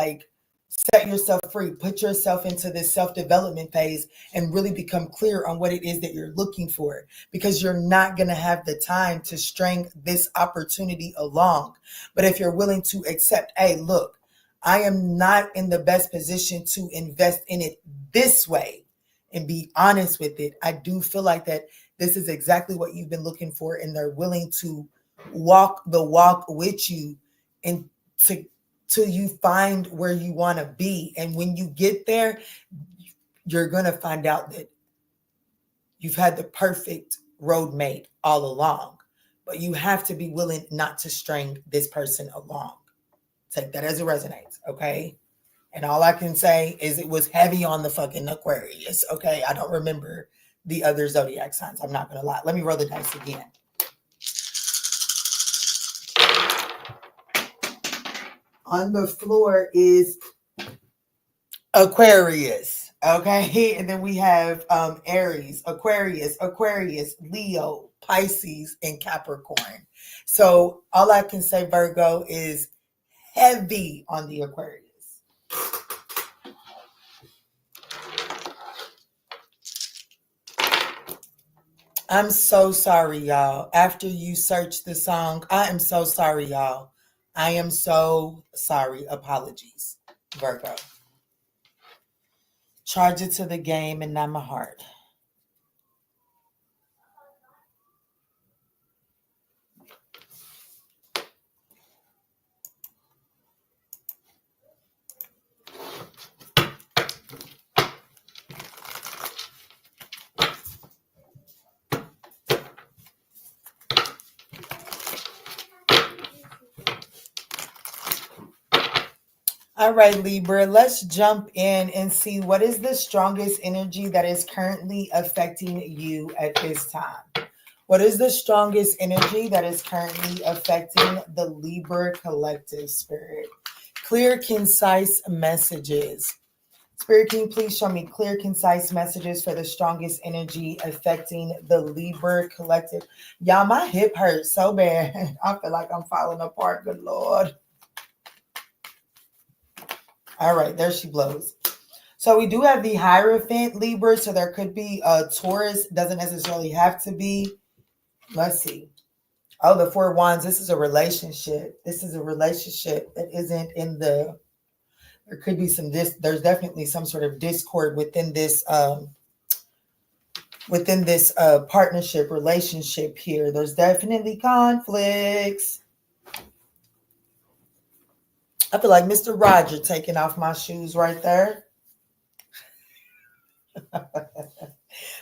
set yourself free, put yourself into this self-development phase and really become clear on what it is that you're looking for, because you're not going to have the time to string this opportunity along. But if you're willing to accept, hey, look, I am not in the best position to invest in it this way and be honest with it, I do feel like that this is exactly what you've been looking for, and they're willing to walk the walk with you and till you find where you want to be. And when you get there, you're going to find out that you've had the perfect roadmate all along. But you have to be willing not to string this person along. Take that as it resonates, okay? And all I can say is it was heavy on the fucking Aquarius, okay? I don't remember the other zodiac signs. I'm not going to lie. Let me roll the dice again. On the floor is Aquarius, okay? And then we have Aries, Aquarius, Leo, Pisces, and Capricorn. So all I can say, Virgo, is heavy on the Aquarius. I'm so sorry, y'all. After you search the song, I am so sorry, y'all. I am so sorry. Apologies, Virgo. Charge it to the game and not my heart. All right, Libra, let's jump in and see what is the strongest energy that is currently affecting you at this time. What is the strongest energy that is currently affecting the Libra collective, Spirit? Clear, concise messages. Spirit, can you please show me clear, concise messages for the strongest energy affecting the Libra collective? Y'all, my hip hurts so bad. I feel like I'm falling apart. Good Lord. All right, there she blows. So we do have the Hierophant, Libra, so there could be a Taurus. Doesn't necessarily have to be. Let's see. Oh, the Four Wands. This is a relationship. This is a relationship that isn't in the... There could be some... There's definitely some sort of discord within this partnership, relationship here. There's definitely conflicts. I feel like Mr. Roger taking off my shoes right there. Let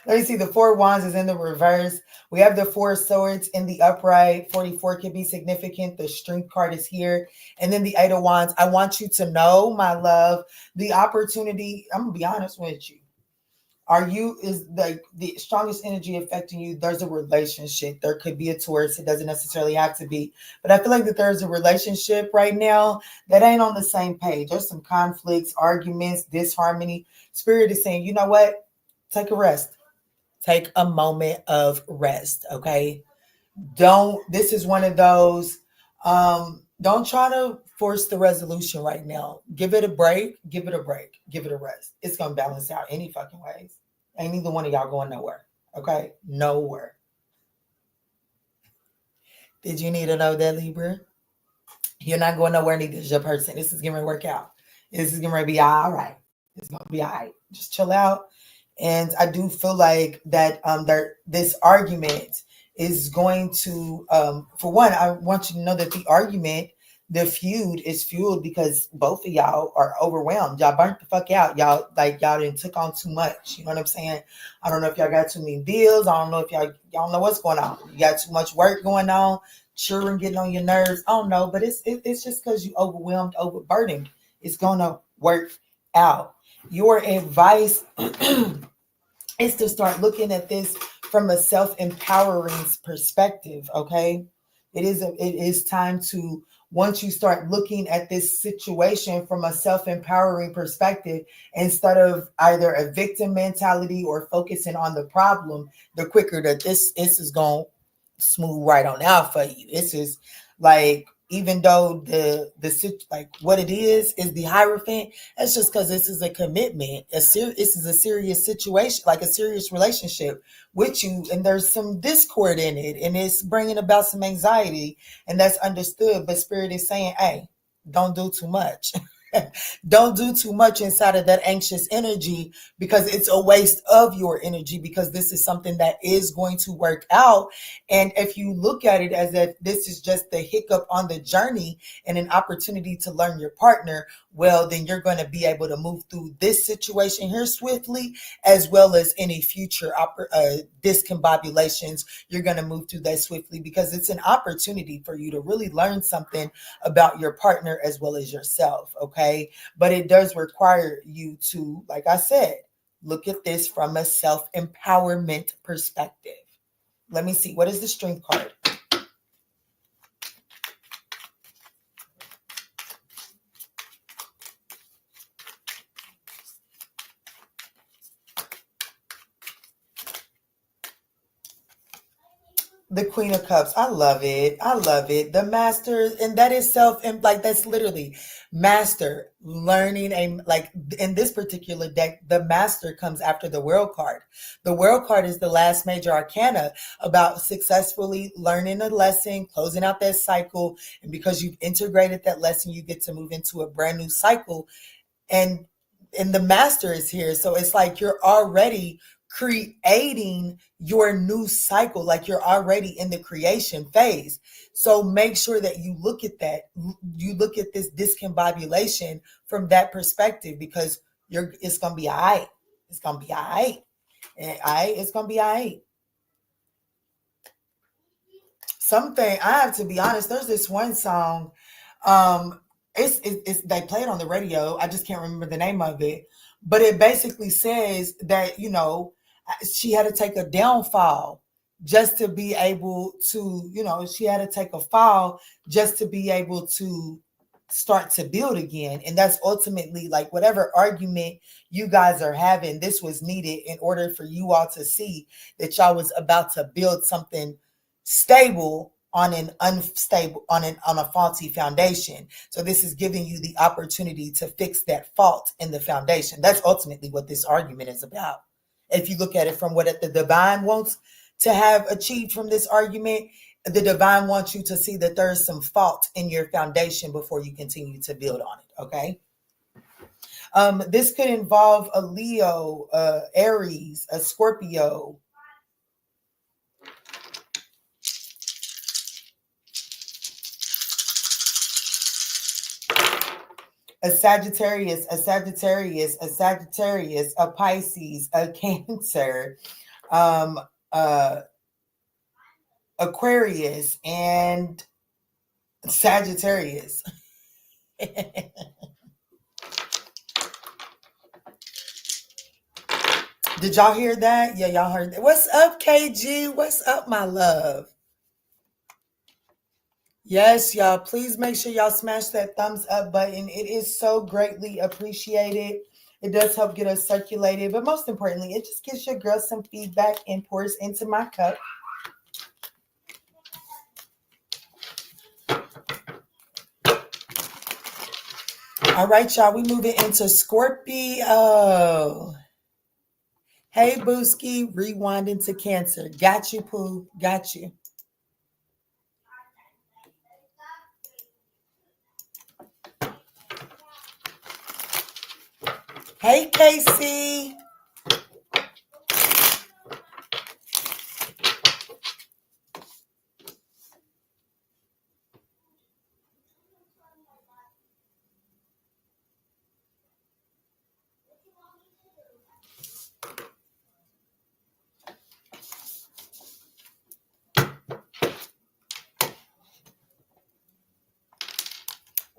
me see. The Four Wands is in the reverse. We have the Four Swords in the upright. 44 can be significant. The Strength card is here. And then the Eight of Wands. I want you to know, my love, the opportunity. I'm going to be honest with you. Is the strongest energy affecting you? There's a relationship. There could be a Taurus. It doesn't necessarily have to be. But I feel like that there's a relationship right now that ain't on the same page. There's some conflicts, arguments, disharmony. Spirit is saying, you know what? Take a rest. Take a moment of rest, okay? This is one of those, Don't try to force the resolution right now. Give it a break. Give it a break. Give it a rest. It's going to balance out any fucking ways. Ain't neither one of y'all going nowhere. Okay? Nowhere. Did you need to know that, Libra? You're not going nowhere, neither is your person. This is going to work out. This is going to be all right. It's going to be all right. Just chill out. And I do feel like that this argument is going to, for one, I want you to know that the feud is fueled because both of y'all are overwhelmed. Y'all burnt the fuck out. Y'all didn't took on too much. You know what I'm saying? I don't know if y'all got too many bills. I don't know if y'all know what's going on. You got too much work going on. Children getting on your nerves. I don't know, but it's just because you overwhelmed, overburdened. It's gonna work out. Your advice is to start looking at this from a self-empowering perspective. Okay, it is time to, once you start looking at this situation from a self-empowering perspective, instead of either a victim mentality or focusing on the problem, the quicker that this is going to smooth right on out for you. This is like, even though like what it is the Hierophant, that's just because this is a commitment. This is a serious situation, like a serious relationship with you, and there's some discord in it, and it's bringing about some anxiety, and that's understood. But Spirit is saying, hey, don't do too much. Don't do too much inside of that anxious energy, because it's a waste of your energy, because this is something that is going to work out. And if you look at it as if this is just the hiccup on the journey and an opportunity to learn your partner, well, then you're going to be able to move through this situation here swiftly, as well as any future discombobulations. You're going to move through that swiftly, because it's an opportunity for you to really learn something about your partner as well as yourself. Okay. But it does require you to, like I said, look at this from a self-empowerment perspective. Let me see. What is the Strength card? The Queen of Cups. I love it. I love it. The Master, and that is and like that's literally Master learning. Like in this particular deck, the Master comes after the World card. The World card is the last major arcana about successfully learning a lesson, closing out that cycle, and because you've integrated that lesson, you get to move into a brand new cycle. And the Master is here, so it's like you're already creating your new cycle, like you're already in the creation phase. So make sure that you look at this discombobulation from that perspective, because it's gonna be all right. It's gonna be all right. And it's gonna be all right. Something, I have to be honest, there's this one song, it's they play it on the radio. I just can't remember the name of it, but it basically says that, she had to take a downfall just to be able to, she had to take a fall just to be able to start to build again. And that's ultimately, like, whatever argument you guys are having, this was needed in order for you all to see that y'all was about to build something stable on an unstable, on a faulty foundation. So this is giving you the opportunity to fix that fault in the foundation. That's ultimately what this argument is about. If you look at it from what the divine wants to have achieved from this argument, the divine wants you to see that there is some fault in your foundation before you continue to build on it. Okay. This could involve a Leo, Aries, a Scorpio, a Sagittarius, a Sagittarius, a Sagittarius, a Pisces, a Cancer, Aquarius, and Sagittarius. Did y'all hear that? Yeah, y'all heard that. What's up, KG? What's up, my love? Yes, y'all. Please make sure y'all smash that thumbs up button. It is so greatly appreciated. It does help get us circulated, but most importantly, it just gives your girl some feedback and pours into my cup. All right, y'all, we moving into Scorpio. Hey, Booski, rewinding to Cancer. Got you, Pooh. Got you. Hey, Casey.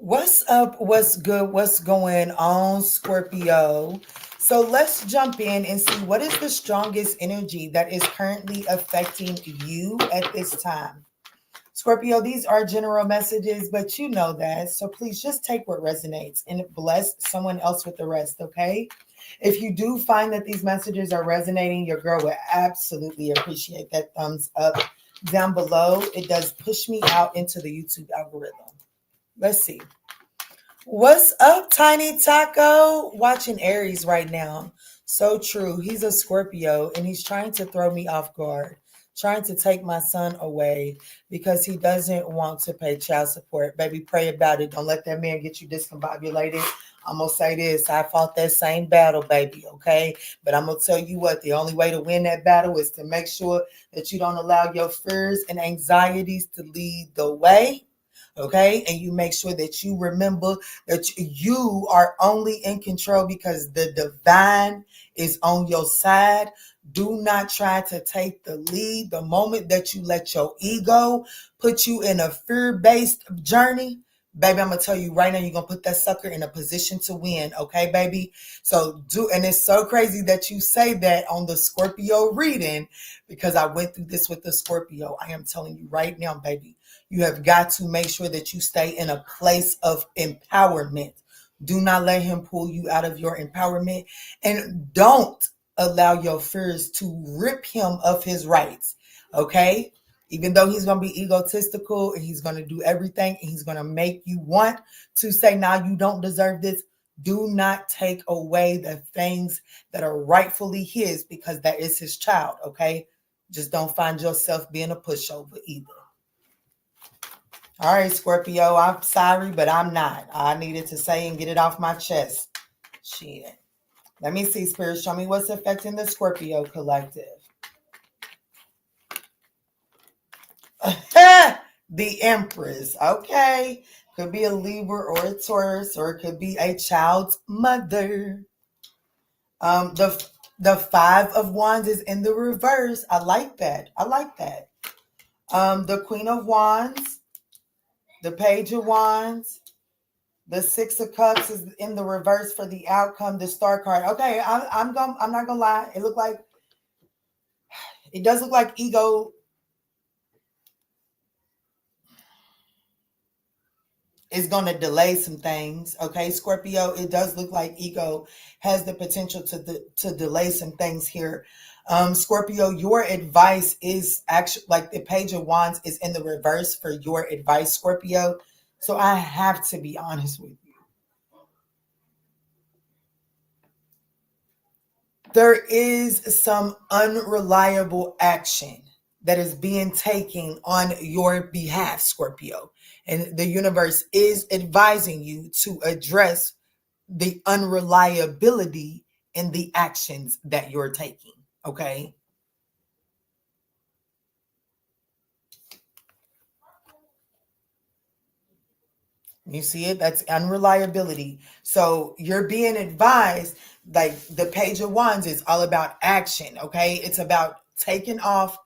What's up? What's good? What's going on, Scorpio? So let's jump in and see what is the strongest energy that is currently affecting you at this time. Scorpio, these are general messages, but you know that. So please just take what resonates and bless someone else with the rest, okay? If you do find that these messages are resonating, your girl would absolutely appreciate that thumbs up down below. It does push me out into the YouTube algorithm. Let's see. What's up, Tiny Taco? Watching Aries right now. So true. He's a Scorpio and he's trying to throw me off guard, trying to take my son away because he doesn't want to pay child support. Baby, pray about it. Don't let that man get you discombobulated. I'm going to say this. I fought that same battle, baby, okay? But I'm going to tell you what, the only way to win that battle is to make sure that you don't allow your fears and anxieties to lead the way. Okay, and you make sure that you remember that you are only in control because the divine is on your side. Do not try to take the lead. The moment that you let your ego put you in a fear-based journey, baby, I'm gonna tell you right now, you're gonna put that sucker in a position to win. Okay, baby. So and it's so crazy that you say that on the Scorpio reading because I went through this with the Scorpio. I am telling you right now, baby. You have got to make sure that you stay in a place of empowerment. Do not let him pull you out of your empowerment. And don't allow your fears to rip him of his rights. Okay? Even though he's going to be egotistical and he's going to do everything and he's going to make you want to say, now you don't deserve this. Do not take away the things that are rightfully his because that is his child. Okay? Just don't find yourself being a pushover either. All right, Scorpio, I'm sorry, but I'm not. I needed to say and get it off my chest. Shit. Let me see, Spirit. Show me what's affecting the Scorpio collective. The Empress. Okay. Could be a Libra or a Taurus, or it could be a child's mother. The Five of Wands is in the reverse. I like that. I like that. The Queen of Wands. The Page of Wands, the Six of Cups is in the reverse for the outcome. The Star card. Okay, I'm not gonna lie. It does look like ego is gonna delay some things. Okay, Scorpio. It does look like ego has the potential to delay some things here. Scorpio, your advice is actually like the Page of Wands is in the reverse for your advice, Scorpio. So I have to be honest with you. There is some unreliable action that is being taken on your behalf, Scorpio. And the universe is advising you to address the unreliability in the actions that you're taking. Okay. You see it? That's unreliability. So you're being advised, like the Page of Wands is all about action. Okay. It's about taking off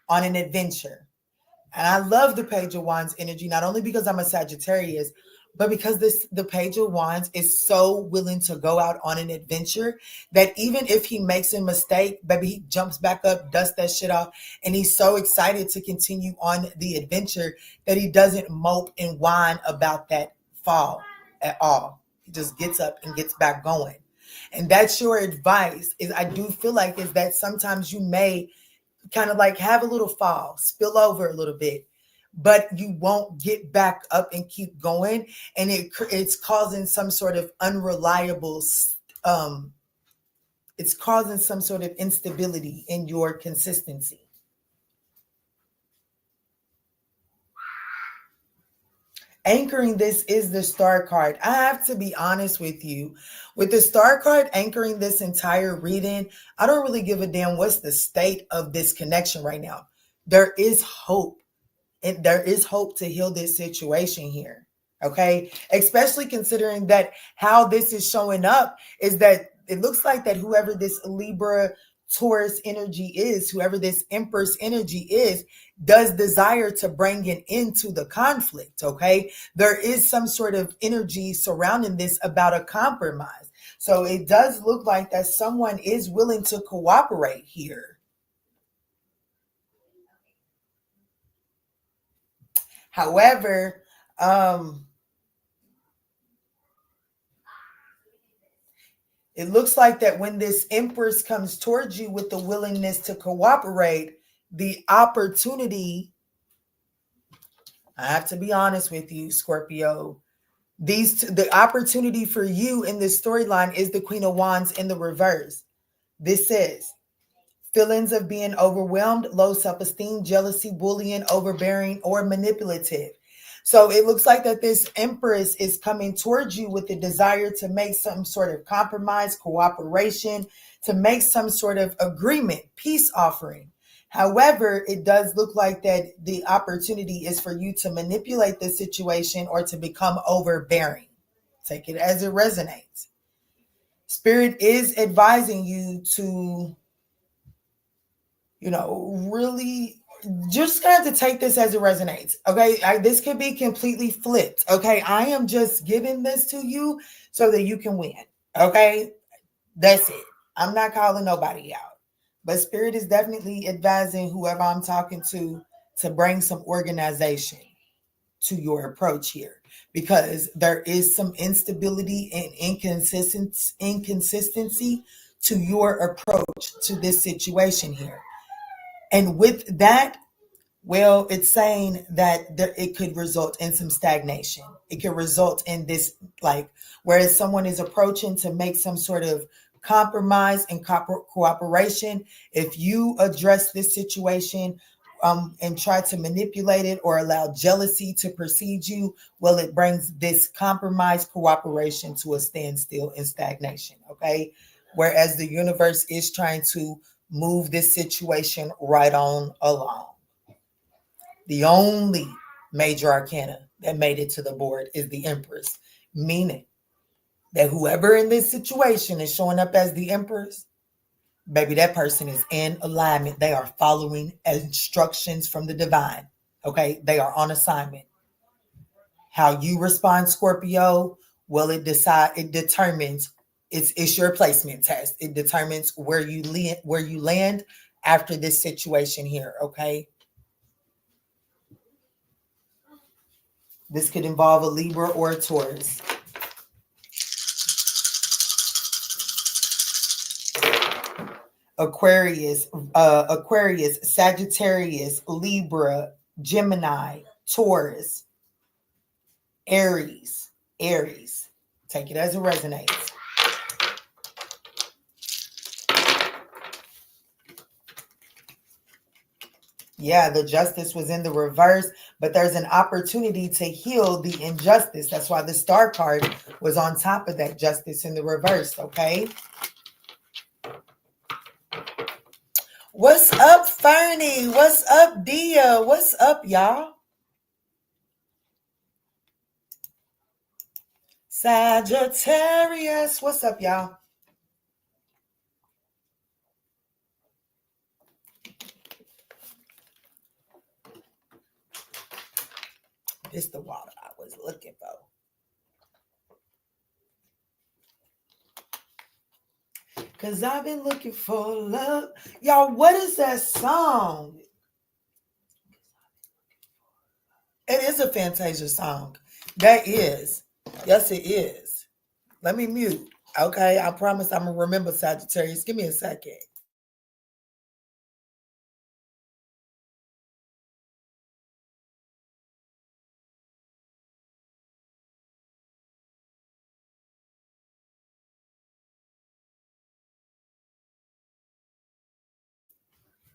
on an adventure. And I love the Page of Wands energy, not only because I'm a Sagittarius, but because the Page of Wands is so willing to go out on an adventure that even if he makes a mistake, baby, he jumps back up, dusts that shit off, and he's so excited to continue on the adventure that he doesn't mope and whine about that fall at all. He just gets up and gets back going. And that's your advice. Is I do feel like is that sometimes you may kind of like have a little fall, spill over a little bit. but you won't get back up and keep going. And it's causing some sort of unreliable, um, it's causing some sort of instability in your consistency. Anchoring this is the star card. I have to be honest with you. With the star card anchoring this entire reading, I don't really give a damn what's the state of this connection right now. There is hope. And there is hope to heal this situation here. Okay. Especially considering that how this is showing up is that it looks like that whoever this Libra Taurus energy is, whoever this Empress energy is, does desire to bring an end to the conflict. Okay. There is some sort of energy surrounding this about a compromise. So it does look like that someone is willing to cooperate here. However, it looks like that when this Empress comes towards you with the willingness to cooperate, the opportunity, I have to be honest with you, Scorpio, the opportunity for you in this storyline is the Queen of Wands in the reverse. This says, feelings of being overwhelmed, low self-esteem, jealousy, bullying, overbearing, or manipulative. So it looks like that this Empress is coming towards you with the desire to make some sort of compromise, cooperation, to make some sort of agreement, peace offering. However, it does look like that the opportunity is for you to manipulate the situation or to become overbearing. Take it as it resonates. Spirit is advising you to, really just gonna have to take this as it resonates. Okay. This could be completely flipped. Okay. I am just giving this to you so that you can win. Okay. That's it. I'm not calling nobody out. But Spirit is definitely advising whoever I'm talking to bring some organization to your approach here, because there is some instability and inconsistency to your approach to this situation here. And with that, well, it's saying that it could result in some stagnation. It could result in this, like, whereas someone is approaching to make some sort of compromise and cooperation, if you address this situation and try to manipulate it or allow jealousy to precede you, well, it brings this compromise, cooperation to a standstill and stagnation, okay? Whereas the universe is trying to move this situation right on along. The only major arcana that made it to the board is the Empress, meaning that whoever in this situation is showing up as the Empress, baby, that person is in alignment. They are following instructions from the divine. Okay, they are on assignment. How you respond, Scorpio, well, it determines. It's your placement test. It determines where you land after this situation here. Okay. This could involve a Libra or a Taurus. Aquarius, Sagittarius, Libra, Gemini, Taurus, Aries. Take it as it resonates. Yeah, the justice was in the reverse, but there's an opportunity to heal the injustice. That's why the star card was on top of that justice in the reverse, okay? What's up, Fernie? What's up, Dia? What's up, y'all? Sagittarius. What's up, y'all? It's the water I was looking for. Because I've been looking for love. Y'all, what is that song? It is a Fantasia song. That is. Yes, it is. Let me mute. Okay, I promise I'm going to remember Sagittarius. Give me a second.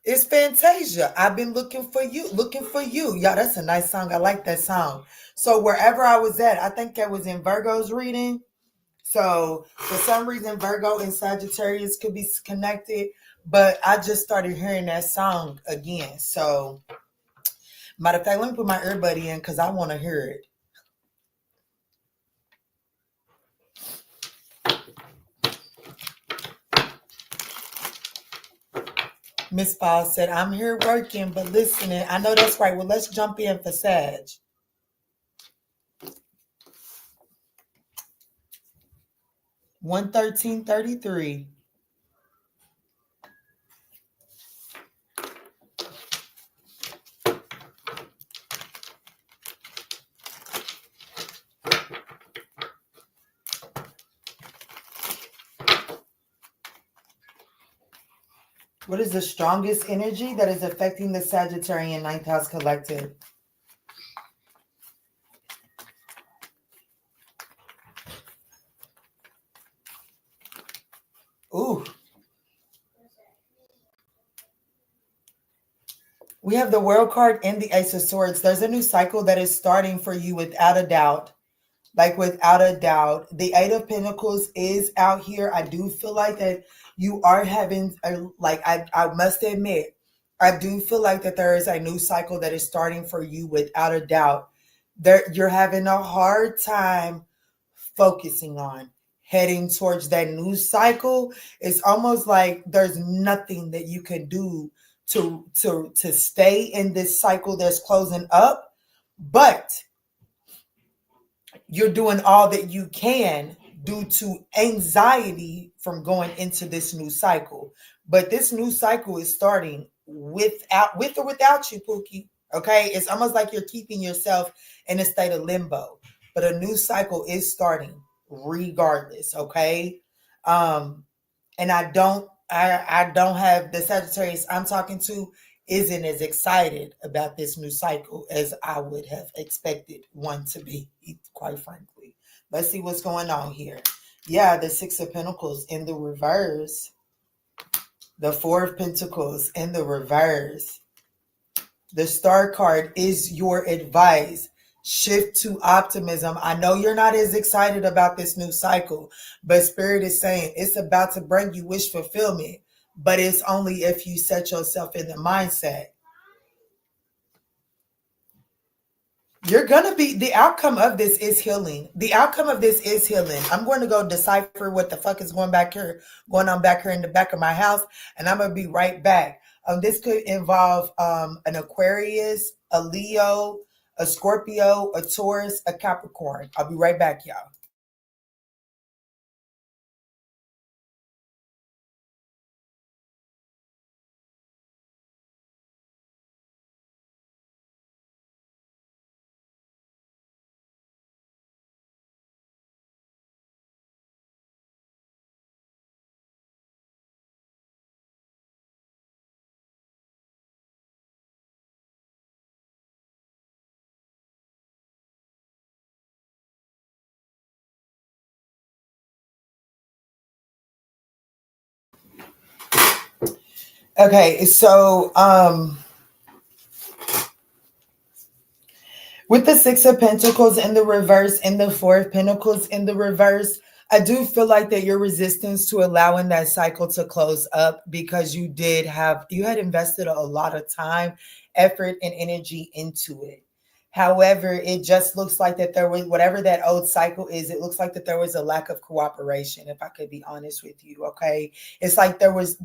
It's Fantasia. I've been looking for you, looking for you. Yeah, that's a nice song. I like that song. So wherever I was at, I think I was in Virgo's reading. So for some reason, Virgo and Sagittarius could be connected, but I just started hearing that song again. So matter of fact, let me put my earbud in because I want to hear it. Miss Paul said, I'm here working, but listening. I know that's right. Well, let's jump in for Sag. 113.33. What is the strongest energy that is affecting the Sagittarian ninth house collective? Ooh. We have the World card and the Ace of Swords. There's a new cycle that is starting for you without a doubt. Like without a doubt. The Eight of Pentacles is out here. I do feel like that you are having, I must admit, I do feel like that there is a new cycle that is starting for you without a doubt. You're having a hard time focusing on heading towards that new cycle. It's almost like there's nothing that you can do to stay in this cycle that's closing up, but you're doing all that you can due to anxiety from going into this new cycle. But this new cycle is starting with or without you, Pookie. Okay, it's almost like you're keeping yourself in a state of limbo, but a new cycle is starting regardless. Okay, and I don't have the Sagittarius I'm talking to isn't as excited about this new cycle as I would have expected one to be, quite frankly. Let's see what's going on here. Yeah, the Six of Pentacles in the reverse. The Four of Pentacles in the reverse. The Star card is your advice. Shift to optimism. I know you're not as excited about this new cycle, but Spirit is saying it's about to bring you wish fulfillment, but it's only if you set yourself in the mindset. You're going to be, the outcome of this is healing. The outcome of this is healing. I'm going to go decipher what the fuck is going on back here in the back of my house, and I'm going to be right back. This could involve an Aquarius, a Leo, a Scorpio, a Taurus, a Capricorn. I'll be right back, y'all. Okay, so with the Six of Pentacles in the reverse and the Four of Pentacles in the reverse, I do feel like that your resistance to allowing that cycle to close up because you had invested a lot of time, effort, and energy into it. However, it just looks like that there was, whatever that old cycle is, it looks like that there was a lack of cooperation, if I could be honest with you. Okay. It's like there was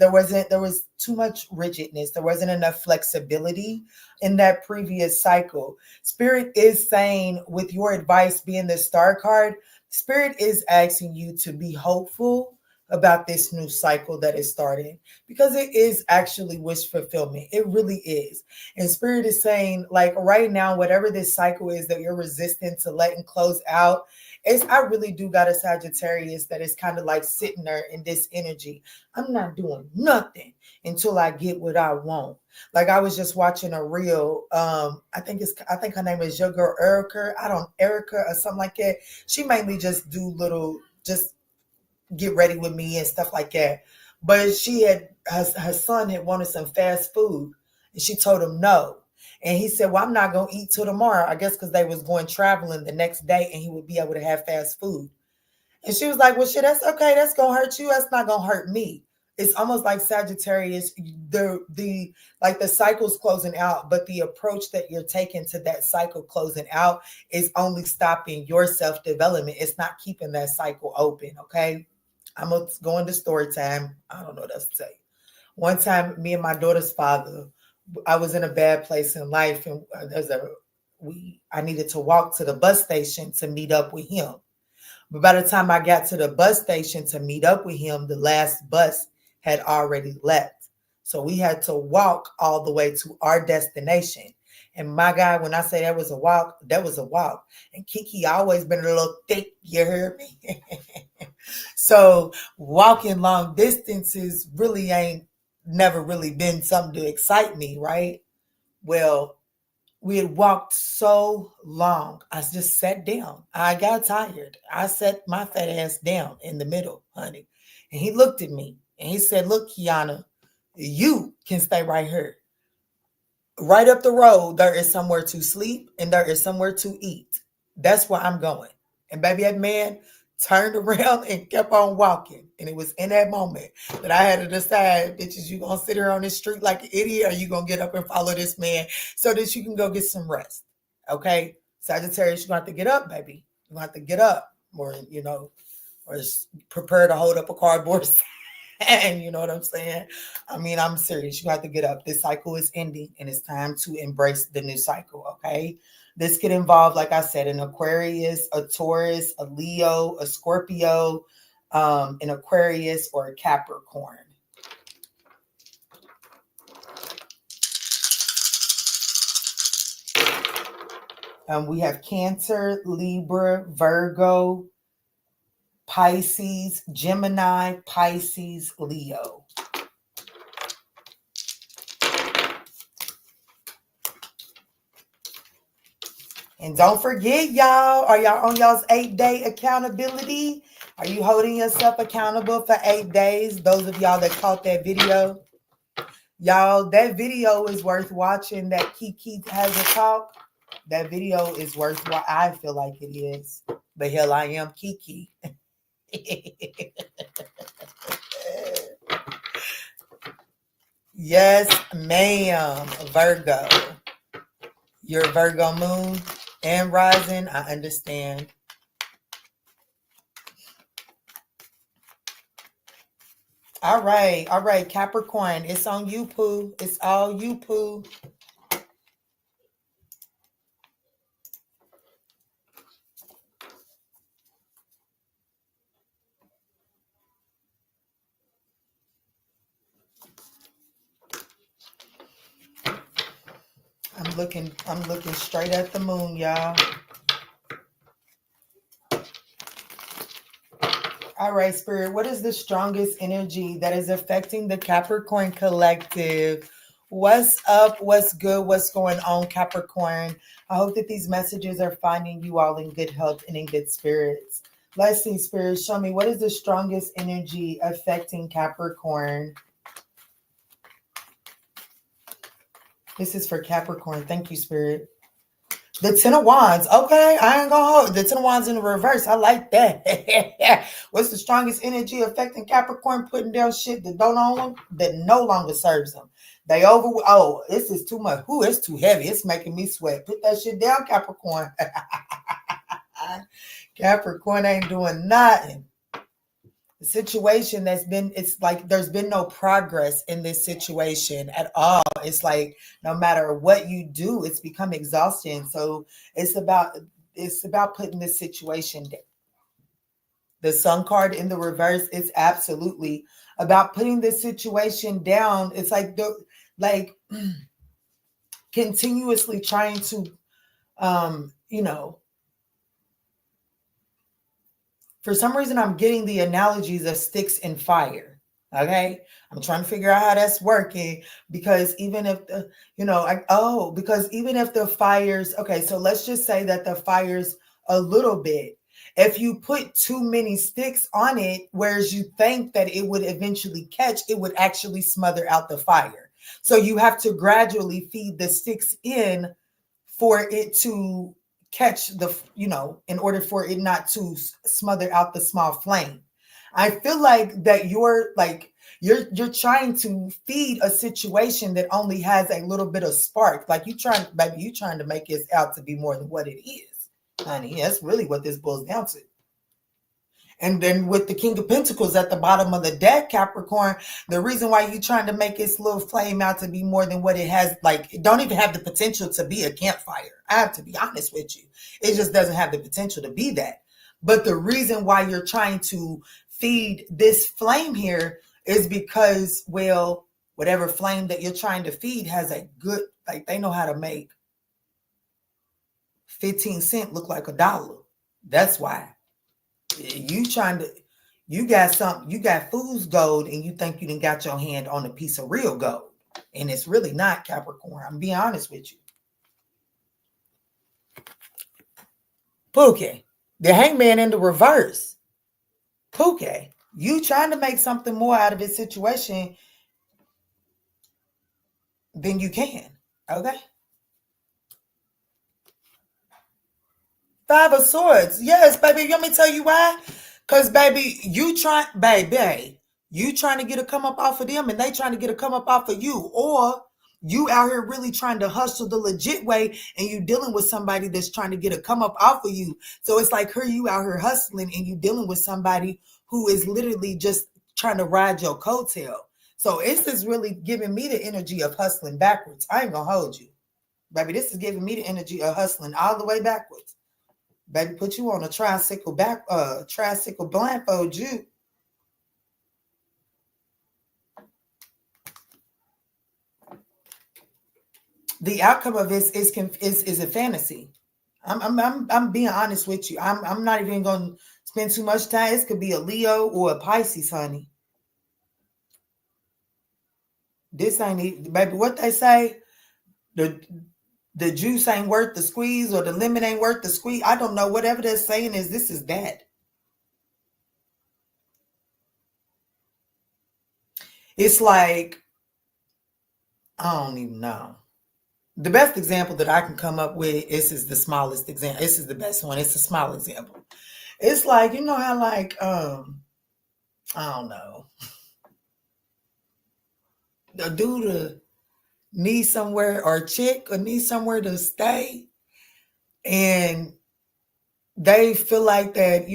too much rigidness. There wasn't enough flexibility in that previous cycle. Spirit is saying, with your advice being the Star card, Spirit is asking you to be hopeful about this new cycle that is starting, because it is actually wish fulfillment. It really is. And Spirit is saying, like, right now, whatever this cycle is that you're resistant to letting close out, I really do got a Sagittarius that is kind of like sitting there in this energy. I'm not doing nothing until I get what I want. Like, I was just watching a reel. I think her name is your girl Erica or something like that. She mainly just do just get ready with me and stuff like that. But she had her son had wanted some fast food, and she told him no. And he said, "Well, I'm not gonna eat till tomorrow." I guess because they was going traveling the next day, and he would be able to have fast food. And she was like, "Well, shit, that's okay. That's gonna hurt you. That's not gonna hurt me." It's almost like Sagittarius, the like the cycle's closing out, but the approach that you're taking to that cycle closing out is only stopping your self-development. It's not keeping that cycle open. Okay. I'm gonna go into story time. I don't know what else to say. One time, me and my daughter's father, I was in a bad place in life, and I needed to walk to the bus station to meet up with him. But by the time I got to the bus station to meet up with him, the last bus had already left. So we had to walk all the way to our destination. And my God, when I say that was a walk, that was a walk. And Kiki always been a little thick, you heard me? So walking long distances really ain't never really been something to excite me, right? Well, we had walked so long. I just sat down. I got tired. I sat my fat ass down in the middle, honey. And he looked at me and he said, "Look, Kiana, you can stay right here. Right up the road, there is somewhere to sleep and there is somewhere to eat. That's where I'm going." And baby, that man turned around and kept on walking. And it was in that moment that I had to decide, bitches, you gonna sit here on this street like an idiot, or you gonna get up and follow this man so that you can go get some rest. Okay? Sagittarius, you're gonna have to get up, baby. You're gonna have to get up, or or prepare to hold up a cardboard and you know what I'm saying? I mean, I'm serious. You have to get up. This cycle is ending and it's time to embrace the new cycle. Okay. This could involve, like I said, an Aquarius, a Taurus, a Leo, a Scorpio, an Aquarius, or a Capricorn. We have Cancer, Libra, Virgo, Pisces, Gemini, Pisces, Leo. And don't forget, y'all, are y'all on y'all's 8-day accountability? Are you holding yourself accountable for 8 days? Those of y'all that caught that video, y'all, that video is worth watching. That Kiki has a talk. That video is worth what I feel like it is. But hell, I am Kiki. Yes, ma'am. Virgo. Your Virgo moon and rising, I understand. All right. Capricorn, it's on you, Pooh. It's all you, Pooh. I'm looking straight at the moon, y'all. All right, Spirit, what is the strongest energy that is affecting the Capricorn collective? What's up? What's good? What's going on, Capricorn? I hope that these messages are finding you all in good health and in good spirits. Let's see, Spirit, show me what is the strongest energy affecting Capricorn? This is for Capricorn. Thank you, Spirit. The Ten of Wands. Okay, I ain't gonna hold the Ten of Wands in the reverse. I like that. What's the strongest energy affecting Capricorn? Putting down shit that that no longer serves them. They oh, this is too much. Ooh, it's too heavy. It's making me sweat. Put that shit down, Capricorn. Capricorn ain't doing nothing. The situation it's like there's been no progress in this situation at all. It's like no matter what you do, it's become exhausting. So it's about putting this situation down. The Sun card in the reverse is absolutely about putting this situation down. It's like continuously trying to for some reason, I'm getting the analogies of sticks and fire. Okay. I'm trying to figure out how that's working because even if because even if the fires, okay, so let's just say that the fires a little bit, If you put too many sticks on it, whereas you think that it would eventually catch, it would actually smother out the fire. So you have to gradually feed the sticks in for it to catch the, in order for it not to smother out the small flame. I feel like that you're trying to feed a situation that only has a little bit of spark. Like you trying to make it out to be more than what it is, honey. That's really what this boils down to. And then with the King of Pentacles at the bottom of the deck, Capricorn, the reason why you're trying to make this little flame out to be more than what it has, like, it don't even have the potential to be a campfire. I have to be honest with you. It just doesn't have the potential to be that. But the reason why you're trying to feed this flame here is because, well, whatever flame that you're trying to feed has a good, like, they know how to make 15 cents look like $1. That's why. You got fool's gold and you think you done got your hand on a piece of real gold. And it's really not, Capricorn. I'm being honest with you. Pookie, the hangman in the reverse. Pookie, you trying to make something more out of this situation than you can. Okay? Five of Swords. Yes, baby. Let me tell you why. Because, baby, you trying to get a come up off of them and they trying to get a come up off of you. Or you out here really trying to hustle the legit way and you dealing with somebody that's trying to get a come up off of you. So it's like you out here hustling and you dealing with somebody who is literally just trying to ride your coattail. So this is really giving me the energy of hustling backwards. I ain't going to hold you. Baby, this is giving me the energy of hustling all the way backwards. Baby, put you on a tricycle blindfold you. The outcome of this is a fantasy. I'm being honest with you. I'm not even going to spend too much time. This could be a Leo or a Pisces, honey. This ain't, baby, what they say, the juice ain't worth the squeeze or the lemon ain't worth the squeeze. I don't know. Whatever they're saying is this is that. It's like, I don't even know. The best example that I can come up with, this is the smallest example. This is the best one. It's a small example. It's like, you know how like, I don't know. A dude need somewhere, or a chick or need somewhere to stay. And they feel like that,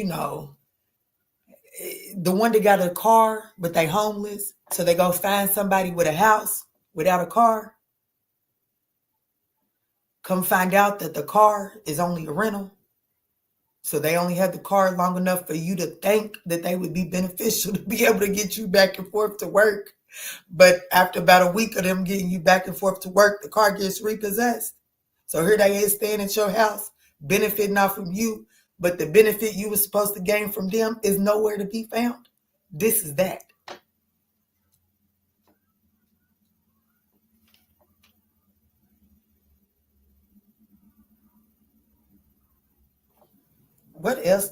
the one that got a car, but they homeless. So they go find somebody with a house without a car. Come find out that the car is only a rental. So they only had the car long enough for you to think that they would be beneficial to be able to get you back and forth to work. But after about a week of them getting you back and forth to work, the car gets repossessed. So here they is staying at your house, benefiting off from you. But the benefit you were supposed to gain from them is nowhere to be found. This is that. What else?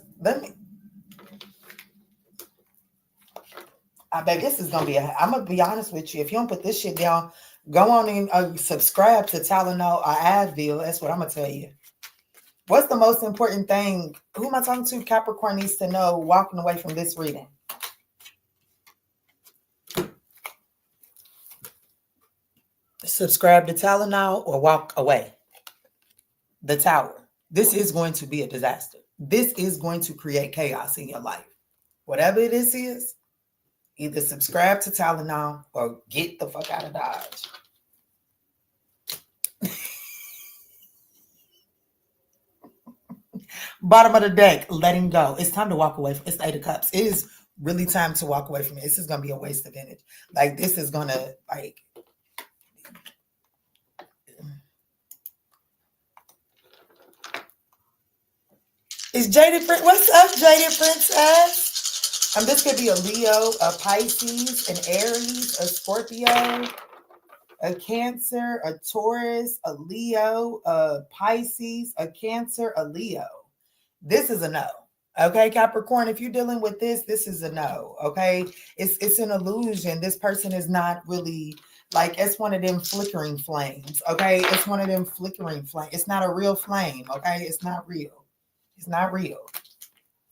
I bet this is going to be I'm going to be honest with you. If you don't put this shit down, go on and subscribe to Tylenol or Advil. That's what I'm going to tell you. What's the most important thing? Who am I talking to? Capricorn needs to know walking away from this reading. Subscribe to Tylenol or walk away. The Tower. This is going to be a disaster. This is going to create chaos in your life. Whatever this is, either subscribe to Tylenol or get the fuck out of Dodge. Bottom of the deck, letting go. It's time to walk away. It's the 8 of Cups. It is really time to walk away from it. This is going to be a waste of energy. Like, this is going to, like... Is Jaded Prince? What's up, Jaded Princess? This could be a Leo, a Pisces, an Aries, a Scorpio, a Cancer, a Taurus, a Leo, a Pisces, a Cancer, a Leo. This is a no. Okay, Capricorn, if you're dealing with this is a no. Okay, it's an illusion. This person is not really like, it's one of them flickering flames. Okay, it's one of them flickering flames. It's not a real flame. Okay, it's not real. It's not real.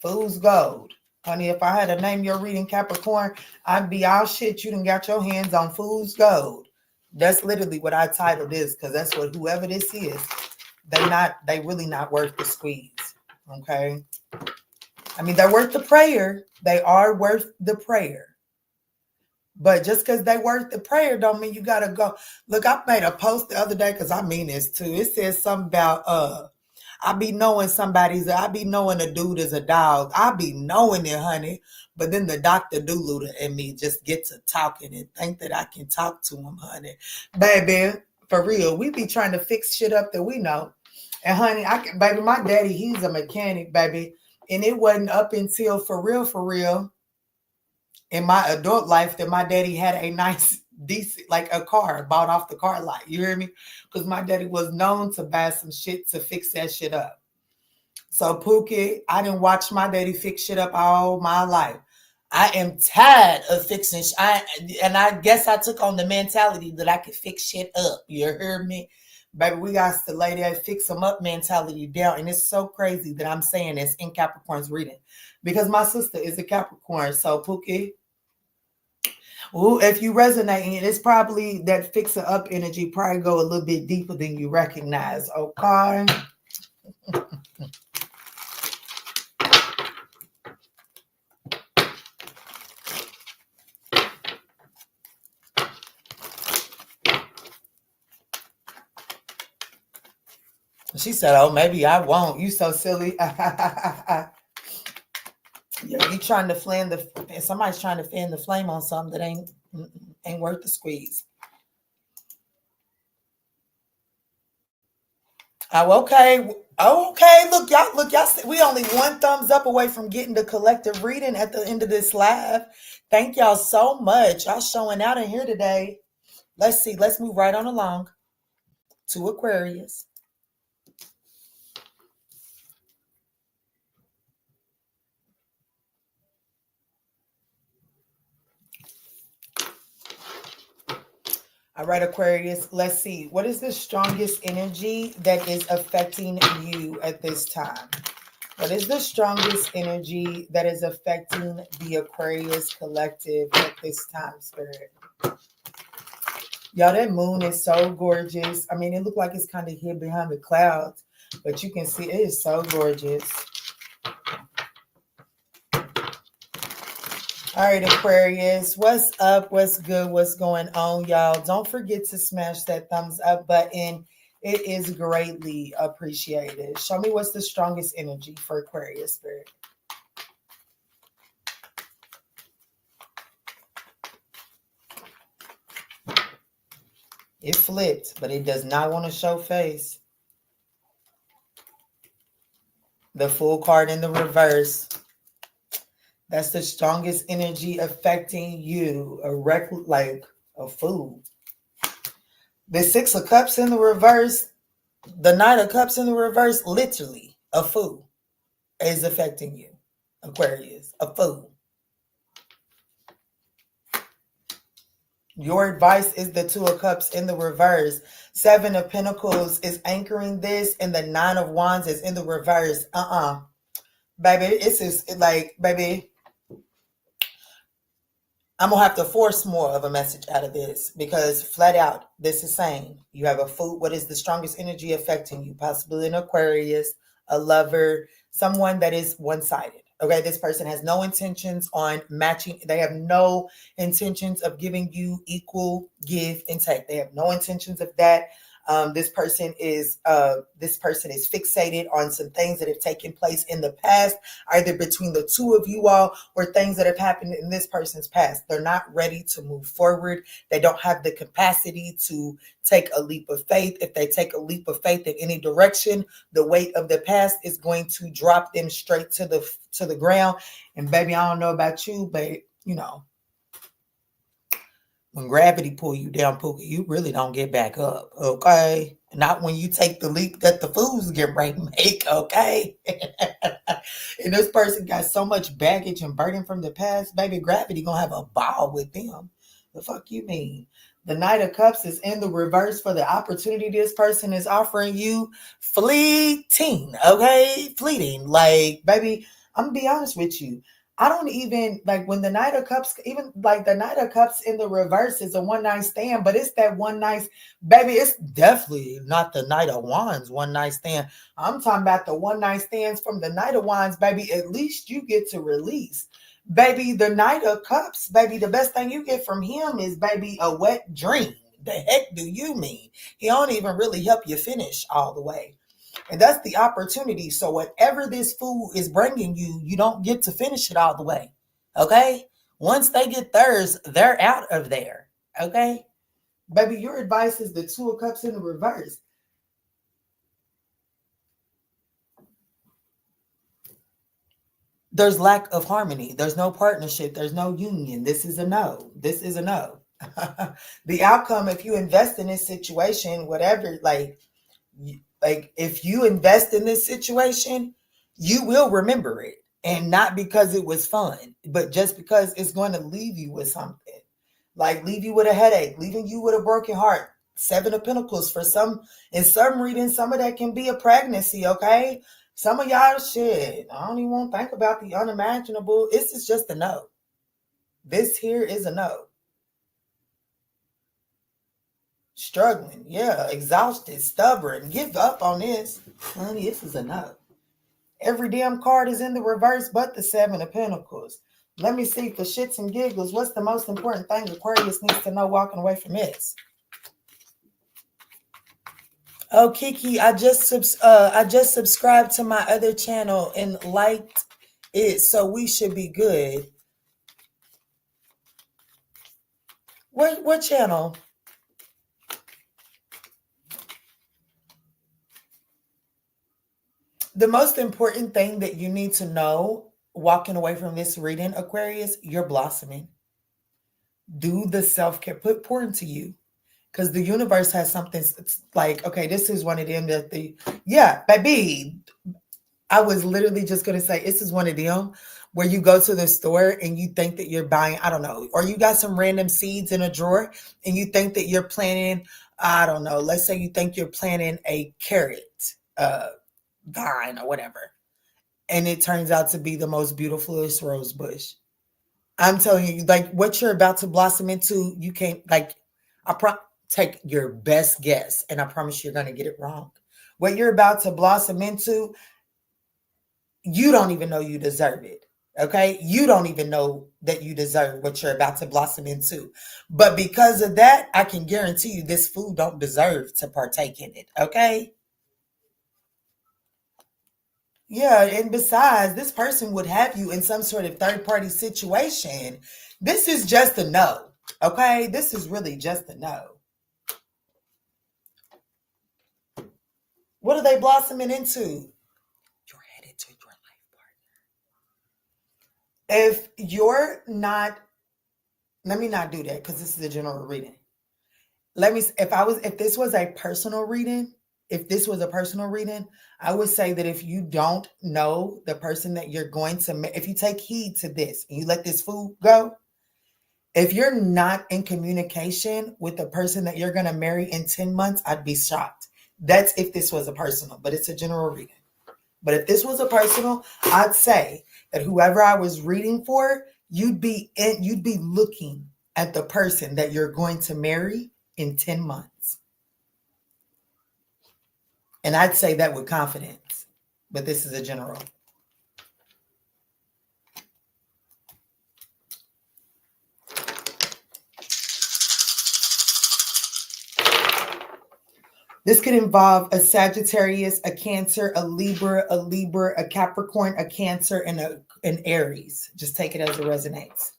Fool's gold. Honey, if I had to name your reading Capricorn, I'd be all shit. You done got your hands on fool's gold. That's literally what I titled this, because that's what whoever this is, they really not worth the squeeze. Okay. I mean, they're worth the prayer. They are worth the prayer. But just because they worth the prayer don't mean you gotta go. Look, I made a post the other day because I mean this too. It says something about I be knowing I be knowing a dude is a dog. I be knowing it, honey. But then the Dr. Doolittle and me just get to talking and think that I can talk to him, honey. Baby, for real, we be trying to fix shit up that we know. And honey, baby, my daddy, he's a mechanic, baby. And it wasn't up until for real, in my adult life that my daddy had a nice, decent, like a car bought off the car lot. You hear me? Because my daddy was known to buy some shit to fix that shit up. So Pookie, I didn't watch my daddy fix shit up all my life. I am tired of fixing. And I guess I took on the mentality that I could fix shit up. You hear me? Baby, we got to lay that fix them up mentality down. And it's so crazy that I'm saying this in Capricorn's reading. Because my sister is a Capricorn. So Pookie, ooh, if you resonate, and it's probably that fixer up energy probably go a little bit deeper than you recognize. Okay. She said, oh, maybe I won't. You so silly. Yeah, you trying to somebody's trying to fan the flame on something that ain't worth the squeeze. Oh, okay. Oh, okay. Look, y'all, we only one thumbs up away from getting the collective reading at the end of this live. Thank y'all so much. Y'all showing out in here today. Let's see. Let's move right on along to Aquarius. All right, Aquarius, let's see. What is the strongest energy that is affecting you at this time? What is the strongest energy that is affecting the Aquarius collective at this time, Spirit? Y'all, that moon is so gorgeous. I mean, it looked like it's kind of hid behind the clouds, but you can see it is so gorgeous. All right, Aquarius, what's up? What's good? What's going on, y'all? Don't forget to smash that thumbs up button. It is greatly appreciated. Show me what's the strongest energy for Aquarius, Spirit. It flipped, but it does not want to show face. The Fool card in the reverse. That's the strongest energy affecting you, like a fool. The Six of Cups in the reverse, the Knight of Cups in the reverse, literally a fool is affecting you, Aquarius, a fool. Your advice is the Two of Cups in the reverse. Seven of Pentacles is anchoring this, and the Nine of Wands is in the reverse. Baby, it's just like, baby, I'm going to have to force more of a message out of this, because flat out, this is saying you have a fool. What is the strongest energy affecting you? Possibly an Aquarius, a lover, someone that is one-sided. Okay, this person has no intentions on matching. They have no intentions of giving you equal give and take. They have no intentions of that. This person is fixated on some things that have taken place in the past, either between the two of you all or things that have happened in this person's past. They're not ready to move forward. They don't have the capacity to take a leap of faith. If they take a leap of faith in any direction, the weight of the past is going to drop them straight to the ground. And baby, I don't know about you, but you know, When gravity pull you down, Pookie, you really don't get back up, okay? Not when you take the leap that the fools get ready to make, okay? And this person got so much baggage and burden from the past, baby, gravity gonna have a ball with them. The fuck you mean? The Knight of Cups is in the reverse for the opportunity this person is offering you. Fleeting, okay? Fleeting. Like, baby, I'm gonna be honest with you. I don't even like when the Knight of Cups, even like the Knight of Cups in the reverse is a one night stand, but it's that one night, baby. It's definitely not the Knight of Wands one night stand. I'm talking about the one night stands from the Knight of Wands, baby. At least you get to release, baby. The Knight of Cups, baby. The best thing you get from him is, baby, a wet dream. The heck do you mean? He don't even really help you finish all the way. And that's the opportunity. So whatever this food is bringing you, you don't get to finish it all the way. Okay? Once they get theirs, they're out of there. Okay? Baby, your advice is the Two of Cups in the reverse. There's lack of harmony. There's no partnership. There's no union. This is a no. This is a no. The outcome, if you invest in this situation, whatever, like if you invest in this situation, you will remember it. And not because it was fun, but just because it's going to leave you with something. Like leave you with a headache, leaving you with a broken heart. Seven of Pentacles for some, in some readings, some of that can be a pregnancy, okay? Some of y'all shit, I don't even want to think about the unimaginable. This is just a no. This here is a no. Struggling, yeah, exhausted, stubborn, give up on this. Honey, this is a no. Every damn card is in the reverse but the Seven of Pentacles. Let me see, for shits and giggles, what's the most important thing Aquarius needs to know walking away from this? Oh, Kiki, I just subscribed to my other channel and liked it, so we should be good. What channel? The most important thing that you need to know walking away from this reading, Aquarius, you're blossoming. Do the self-care, pour into you. Because the universe has something like, okay, this is one of them that yeah, baby. I was literally just going to say, this is one of them where you go to the store and you think that you're buying, I don't know, or you got some random seeds in a drawer and you think that you're planting, I don't know, let's say you think you're planting a carrot vine or whatever. And it turns out to be the most beautifulest rose bush. I'm telling you, like what you're about to blossom into, you can't, like, take your best guess, and I promise you're going to get it wrong. What you're about to blossom into, you don't even know you deserve it. Okay? You don't even know that you deserve what you're about to blossom into. But because of that, I can guarantee you this food don't deserve to partake in it. Okay? Yeah, and besides, this person would have you in some sort of third-party situation. This is just a no. Okay? This is really just a no. What are they blossoming into? You're headed to your life partner. If you're not, let me not do that because this is a general reading. If this was a personal reading, I would say that if you don't know the person that you're going to, if you take heed to this and you let this food go, if you're not in communication with the person that you're going to marry in 10 months, I'd be shocked. That's if this was a personal, but it's a general reading. But if this was a personal, I'd say that whoever I was reading for, you'd be looking at the person that you're going to marry in 10 months. And I'd say that with confidence, but this is a general. This could involve a Sagittarius, a Cancer, a Libra, a Capricorn, a Cancer, and an Aries. Just take it as it resonates.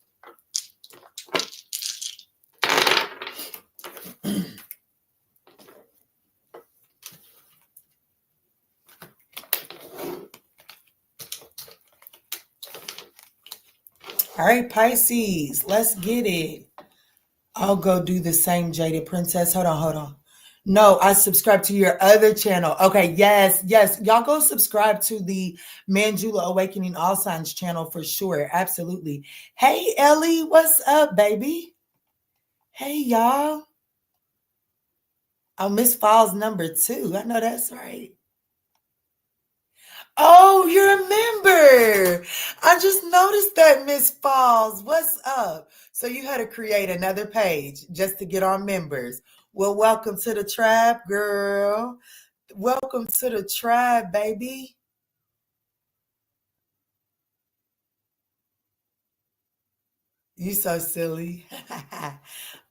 All right, Pisces, let's get it. I'll go do the same, Jaded Princess. Hold on, hold on. No, I subscribe to your other channel. Okay, yes, yes. Y'all go subscribe to the Manjula Awakening All Signs channel for sure. Absolutely. Hey, Ellie, what's up, baby? Hey, y'all. Oh, Miss Falls #2. I know that's right. Oh, you're a member. I just noticed that, Miss Falls. What's up? So you had to create another page just to get on members. Well, welcome to the tribe, girl. Welcome to the tribe, baby. You so silly.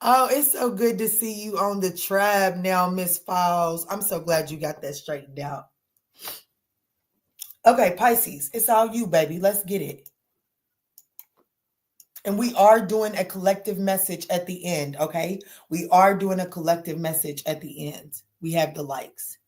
Oh, it's so good to see you on the tribe now, Miss Falls. I'm so glad you got that straightened out. Okay, Pisces, it's all you, baby. Let's get it. And we are doing a collective message at the end, okay? We are doing a collective message at the end. We have the likes.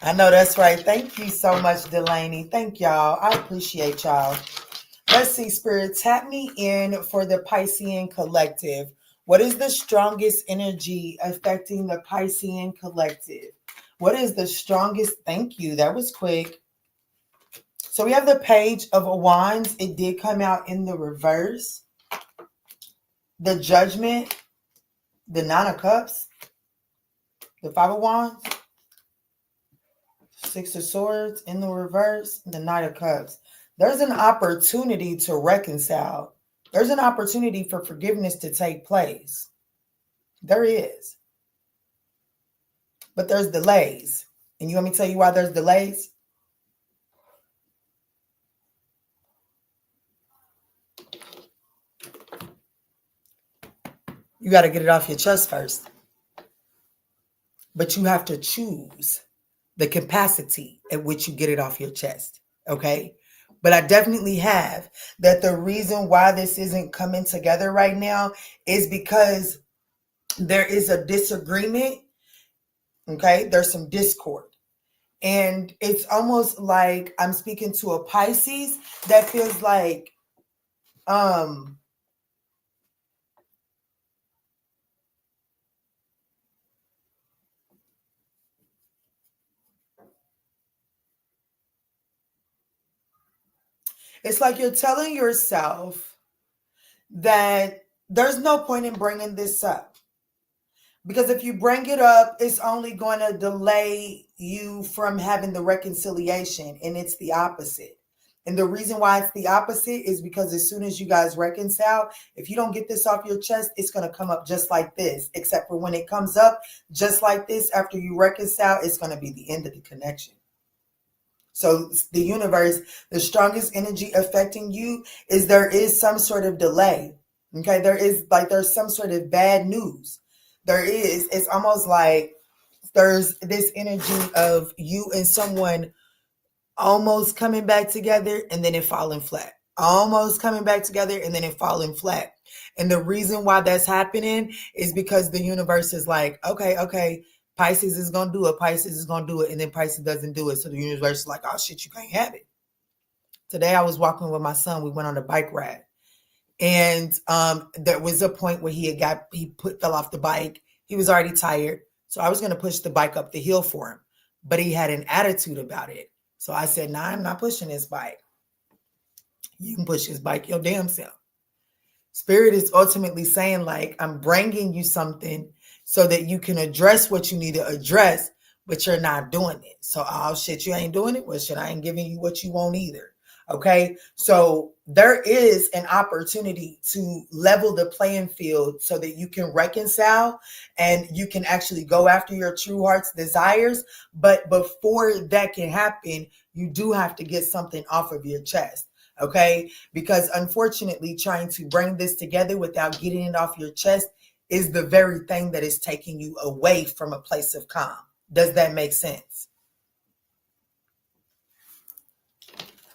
I know that's right. Thank you so much, Delaney. Thank y'all. I appreciate y'all. Let's see, Spirit, tap me in for the Piscean collective. What is the strongest energy affecting the Piscean collective? What is the strongest? Thank you. That was quick. So we have the Page of Wands. It did come out in the reverse. The Judgment, the Nine of Cups, the Five of Wands, Six of Swords in the reverse, the Knight of Cups. There's an opportunity to reconcile. There's an opportunity for forgiveness to take place. There is. But there's delays. And you want me to tell you why there's delays? You got to get it off your chest first. But you have to choose the capacity at which you get it off your chest. Okay? But I definitely have that the reason why this isn't coming together right now is because there is a disagreement. Okay? There's some discord. And it's almost like I'm speaking to a Pisces that feels like it's like you're telling yourself that there's no point in bringing this up. Because if you bring it up, it's only going to delay you from having the reconciliation. And it's the opposite. And the reason why it's the opposite is because as soon as you guys reconcile, if you don't get this off your chest, it's going to come up just like this. Except for when it comes up just like this, after you reconcile, it's going to be the end of the connection. So the universe, the strongest energy affecting you is there is some sort of delay. Okay, there's some sort of bad news. It's almost like there's this energy of you and someone almost coming back together and then it falling flat. Almost coming back together and then it falling flat. And the reason why that's happening is because the universe is like, okay, Pisces is going to do it. Pisces is going to do it. And then Pisces doesn't do it. So the universe is like, oh shit, you can't have it. Today I was walking with my son. We went on a bike ride. And there was a point where he fell off the bike. He was already tired. So I was going to push the bike up the hill for him. But he had an attitude about it. So I said, nah, I'm not pushing this bike. You can push this bike your damn self. Spirit is ultimately saying, like, I'm bringing you something so that you can address what you need to address, but you're not doing it. So, oh shit, you ain't doing it? Well, shit, I ain't giving you what you want either. Okay. So there is an opportunity to level the playing field so that you can reconcile and you can actually go after your true heart's desires. But before that can happen, you do have to get something off of your chest. Okay. Because unfortunately, trying to bring this together without getting it off your chest is the very thing that is taking you away from a place of calm. Does that make sense?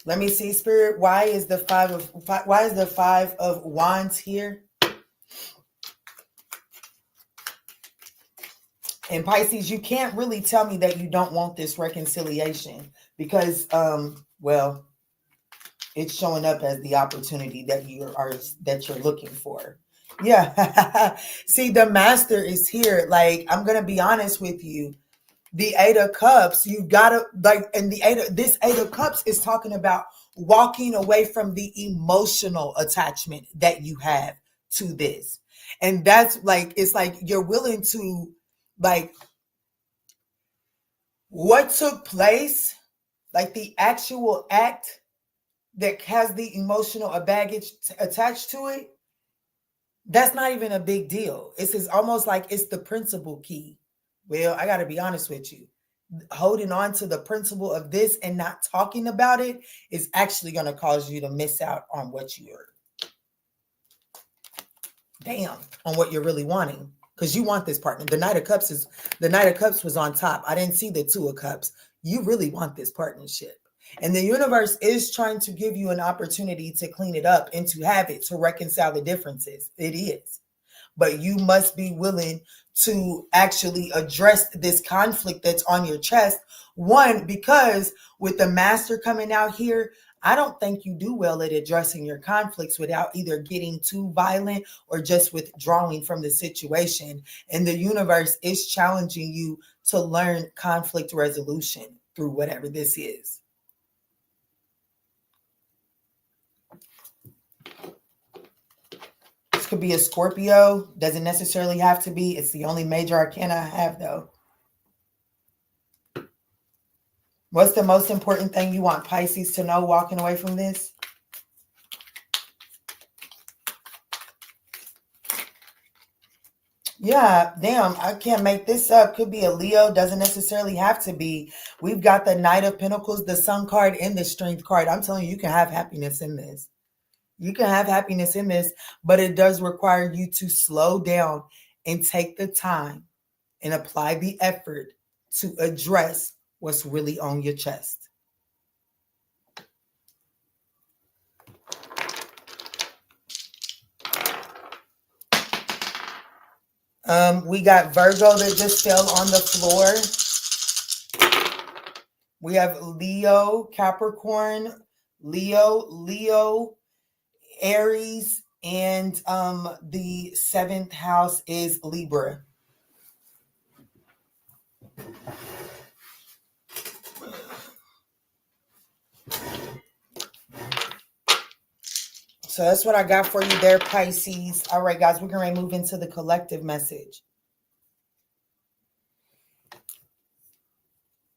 Let me see, Spirit. Why is the five of wands here? And Pisces, you can't really tell me that you don't want this reconciliation because, well, it's showing up as the opportunity that you're looking for. Yeah. See, the master is here. Like, I'm gonna be honest with you. The Eight of Cups, you gotta like, and this Eight of Cups is talking about walking away from the emotional attachment that you have to this. And that's like, it's like you're willing to, like, what took place, like the actual act that has the emotional baggage attached to it, that's not even a big deal. It's almost like it's the principal key. Well, I got to be honest with you. Holding on to the principle of this and not talking about it is actually going to cause you to miss out on what you're, on what you're really wanting. Because you want this partner. The Knight of Cups was on top. I didn't see the Two of Cups. You really want this partnership. And the universe is trying to give you an opportunity to clean it up and to have it, to reconcile the differences. It is. But you must be willing to actually address this conflict that's on your chest. One, because with the master coming out here, I don't think you do well at addressing your conflicts without either getting too violent or just withdrawing from the situation. And the universe is challenging you to learn conflict resolution through whatever this is. This could be a Scorpio. Doesn't necessarily have to be. It's the only major arcana I have, though. What's the most important thing you want Pisces to know walking away from this? Yeah, damn, I can't make this up. Could be a Leo, doesn't necessarily have to be. We've got the Knight of Pentacles, the Sun card, and the Strength card. I'm telling you, you can have happiness in this. You can have happiness in this, but it does require you to slow down and take the time and apply the effort to address what's really on your chest. We got Virgo that just fell on the floor. We have Leo, Capricorn, Leo, Aries, and the 7th house is Libra. So that's what I got for you there, Pisces. All right, guys, we're going to move into the collective message.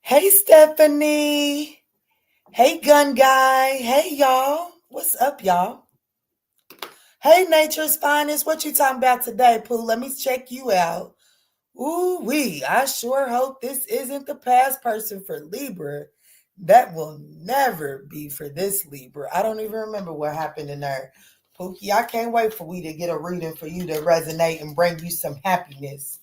Hey, Stephanie. Hey, Gun Guy. Hey, y'all. What's up, y'all? Hey, Nature's Finest. What you talking about today, Pooh? Let me check you out. Ooh-wee. I sure hope this isn't the past person for Libra. That will never be for this Libra. I don't even remember what happened in there. Pookie, I can't wait for we to get a reading for you to resonate and bring you some happiness.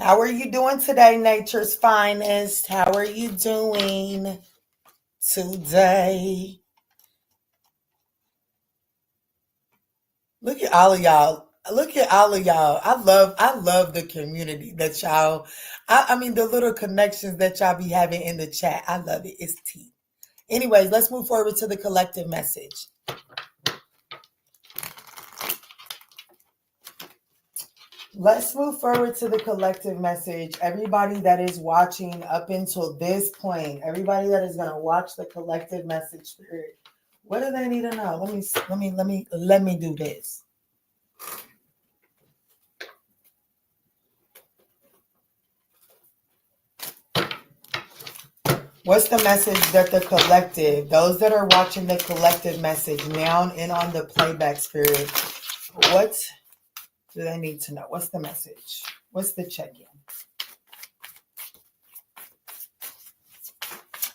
How are you doing today, Nature's Finest? How are you doing today? Look at all of y'all. Look at all of y'all. I love the community that y'all, I mean, the little connections that y'all be having in the chat. I love it. It's tea. Anyways, let's move forward to the collective message. Let's move forward to the collective message. Everybody that is watching up until this point, everybody that is going to watch the collective message, Spirit, what do they need to know? Let me do this. What's the message that the collective, those that are watching the collective message now and on the playback, Spirit, what do they need to know? What's the message? What's the check-in?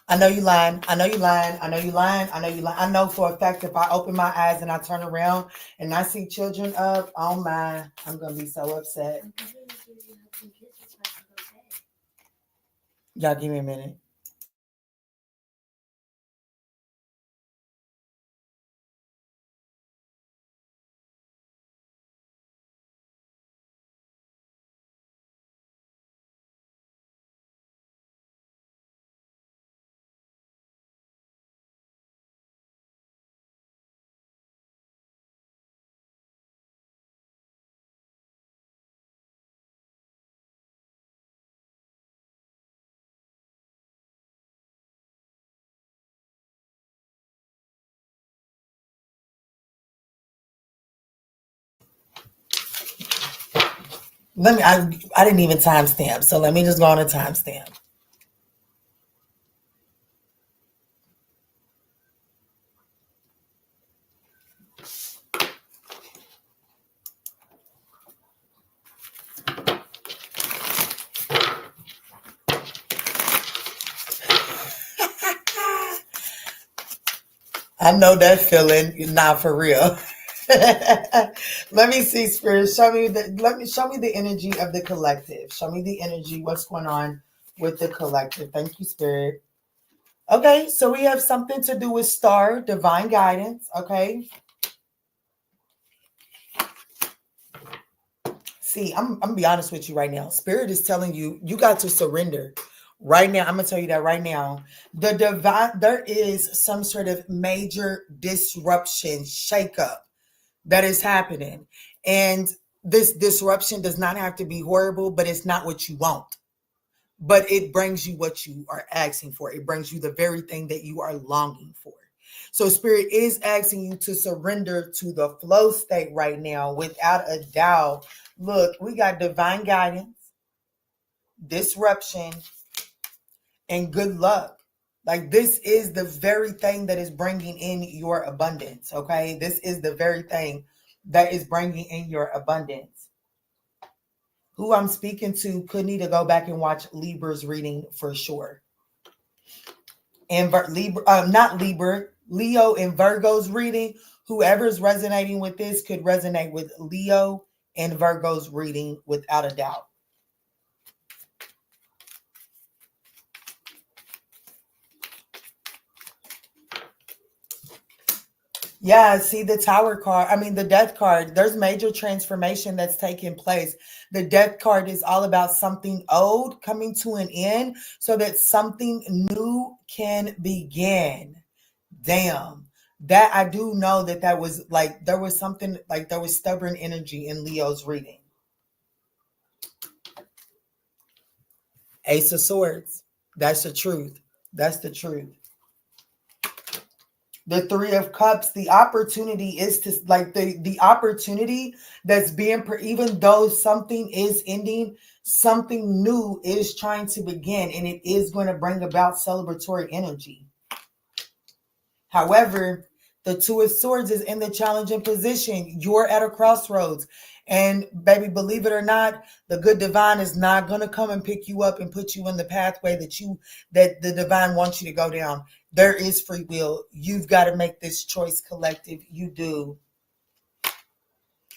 I know you lying. I know you lying. I know you lying. I know you lying. I know for a fact if I open my eyes and I turn around and I see children up, oh my, I'm going to be so upset. Y'all give me a minute. I didn't even timestamp, so let me just go on a timestamp. I know that feeling, not for real. Let me see, Spirit. Show me the energy of the collective. Show me the energy. What's going on with the collective? Thank you, Spirit. Okay, so we have something to do with star, divine guidance. Okay. See, I'm gonna be honest with you right now. Spirit is telling you you got to surrender. Right now, I'm gonna tell you that right now. There is some sort of major disruption, shakeup that is happening. And this disruption does not have to be horrible, but it's not what you want. But it brings you what you are asking for. It brings you the very thing that you are longing for. So Spirit is asking you to surrender to the flow state right now without a doubt. Look, we got divine guidance, disruption, and good luck. Like, this is the very thing that is bringing in your abundance, okay? This is the very thing that is bringing in your abundance. Who I'm speaking to could need to go back and watch Libra's reading for sure. And not Libra, Leo and Virgo's reading. Whoever's resonating with this could resonate with Leo and Virgo's reading without a doubt. Yeah, see the Tower card. I mean, the Death card. There's major transformation that's taking place. The Death card is all about something old coming to an end so that something new can begin. Damn. That I do know that was like, there was something like, there was stubborn energy in Leo's reading. Ace of Swords. That's the truth. That's the truth. The Three of Cups, the opportunity is to, like, the opportunity that's being, even though something is ending, something new is trying to begin, and it is going to bring about celebratory energy. However, the Two of Swords is in the challenging position. You're at a crossroads. And baby, believe it or not, the good divine is not going to come and pick you up and put you in the pathway that the divine wants you to go down. There is free will. You've got to make this choice, collective. You do.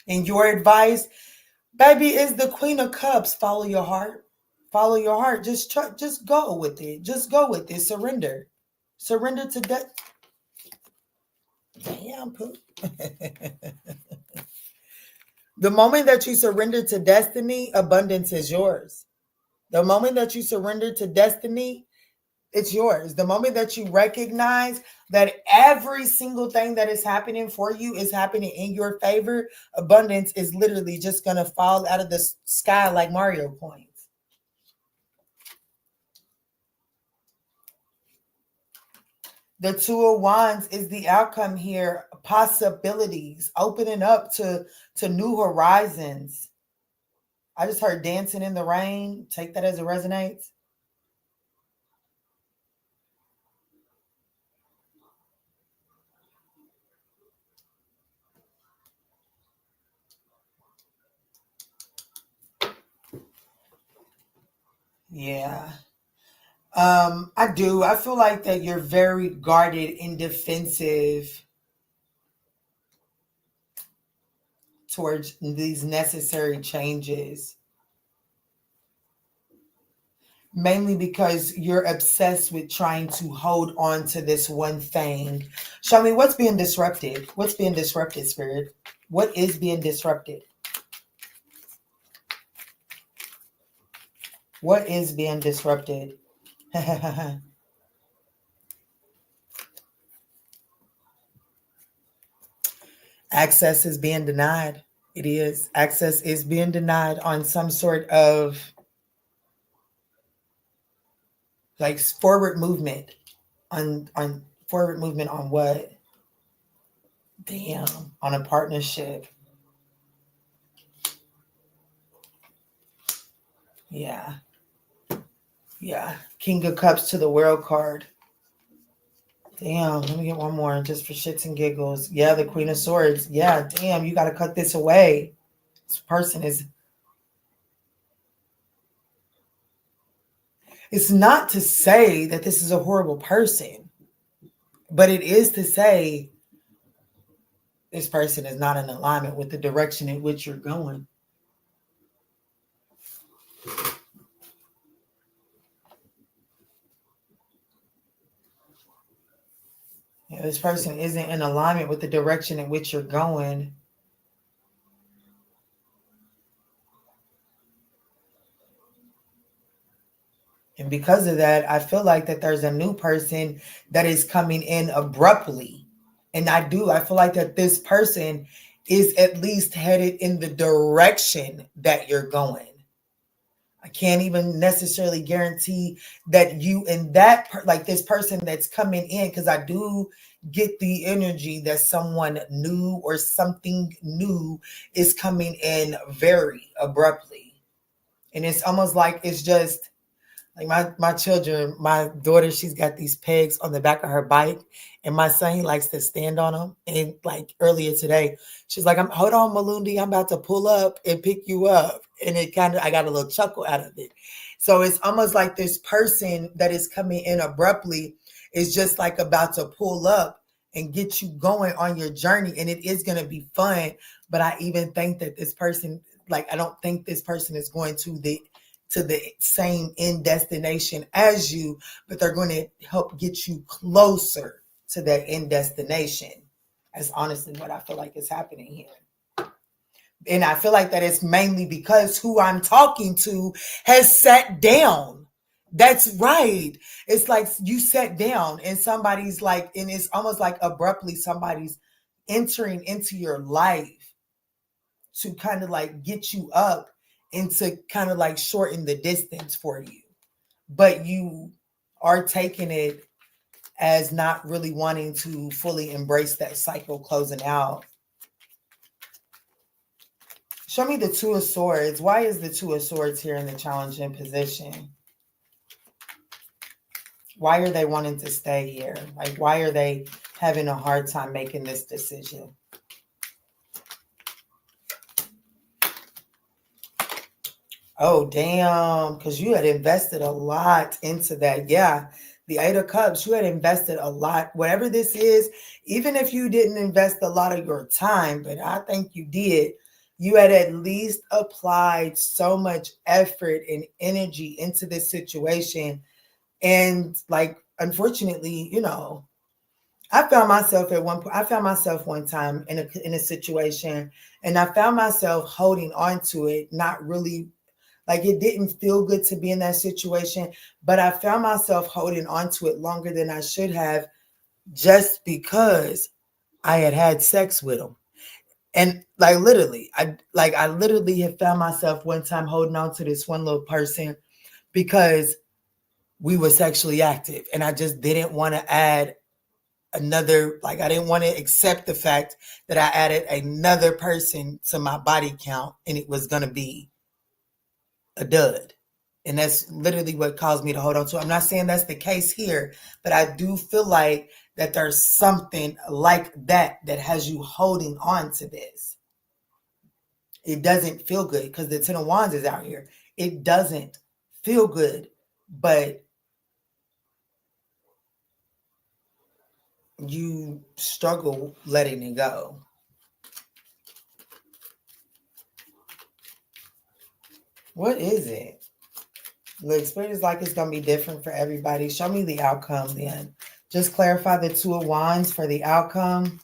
And your advice, baby, is the Queen of Cups. Follow your heart. Follow your heart. Just go with it. Just go with it. Surrender. Surrender to death. Damn, poop. The moment that you surrender to destiny, abundance is yours. The moment that you surrender to destiny, it's yours. The moment that you recognize that every single thing that is happening for you is happening in your favor, abundance is literally just going to fall out of the sky like Mario coins. The Two of Wands is the outcome here. Possibilities, opening up to new horizons. I just heard dancing in the rain. Take that as it resonates. Yeah. I do. I feel like that you're very guarded and defensive towards these necessary changes. Mainly because you're obsessed with trying to hold on to this one thing. Show me what's being disrupted. What's being disrupted, Spirit? What is being disrupted? What is being disrupted? Access is being denied. It is. Access is being denied on some sort of like forward movement. On forward movement on what? Damn. On a partnership. Yeah. Yeah. King of Cups to the World card. Damn, let me get one more just for shits and giggles. Yeah, the Queen of Swords. Yeah, damn, you got to cut this away. This person is... It's not to say that this is a horrible person, but it is to say this person is not in alignment with the direction in which you're going. Yeah, this person isn't in alignment with the direction in which you're going. And because of that, I feel like that there's a new person that is coming in abruptly. And I feel like that this person is at least headed in the direction that you're going. I can't even necessarily guarantee that you and that, like this person that's coming in, because I do get the energy that someone new or something new is coming in very abruptly. And it's almost like it's just like my children, my daughter, she's got these pegs on the back of her bike, and my son, he likes to stand on them. And like earlier today, she's like, hold on, Malundi, I'm about to pull up and pick you up. And I got a little chuckle out of it. So it's almost like this person that is coming in abruptly is just like about to pull up and get you going on your journey. And it is going to be fun. But I even think that this person, like, I don't think this person is going to the same end destination as you, but they're going to help get you closer to that end destination. That's honestly what I feel like is happening here. And I feel like that it's mainly because who I'm talking to has sat down. That's right. It's like you sat down and somebody's like, and it's almost like abruptly somebody's entering into your life to kind of like get you up and to kind of like shorten the distance for you. But you are taking it as not really wanting to fully embrace that cycle closing out. Show me the Two of Swords. Why is the Two of Swords here in the challenging position? Why are they wanting to stay here? Like, why are they having a hard time making this decision? Oh, damn, because you had invested a lot into that. Yeah, the Eight of Cups, you had invested a lot. Whatever this is, even if you didn't invest a lot of your time, but I think you did, you had at least applied so much effort and energy into this situation. And like, unfortunately, I found myself one time in a situation, and I found myself holding on to it, not really, like, it didn't feel good to be in that situation, but I found myself holding on to it longer than I should have, just because I had sex with him. And like literally, I literally have found myself one time holding on to this one little person because we were sexually active, and I just didn't want to add another, like, I didn't want to accept the fact that I added another person to my body count and it was going to be a dud. And that's literally what caused me to hold on to it. I'm not saying that's the case here, but I do feel like that there's something like that that has you holding on to this. It doesn't feel good because the Ten of Wands is out here. It doesn't feel good, but you struggle letting it go. What is it? The experience like it's going to be different for everybody. Show me the outcome then. Just clarify the Two of Wands for the outcome.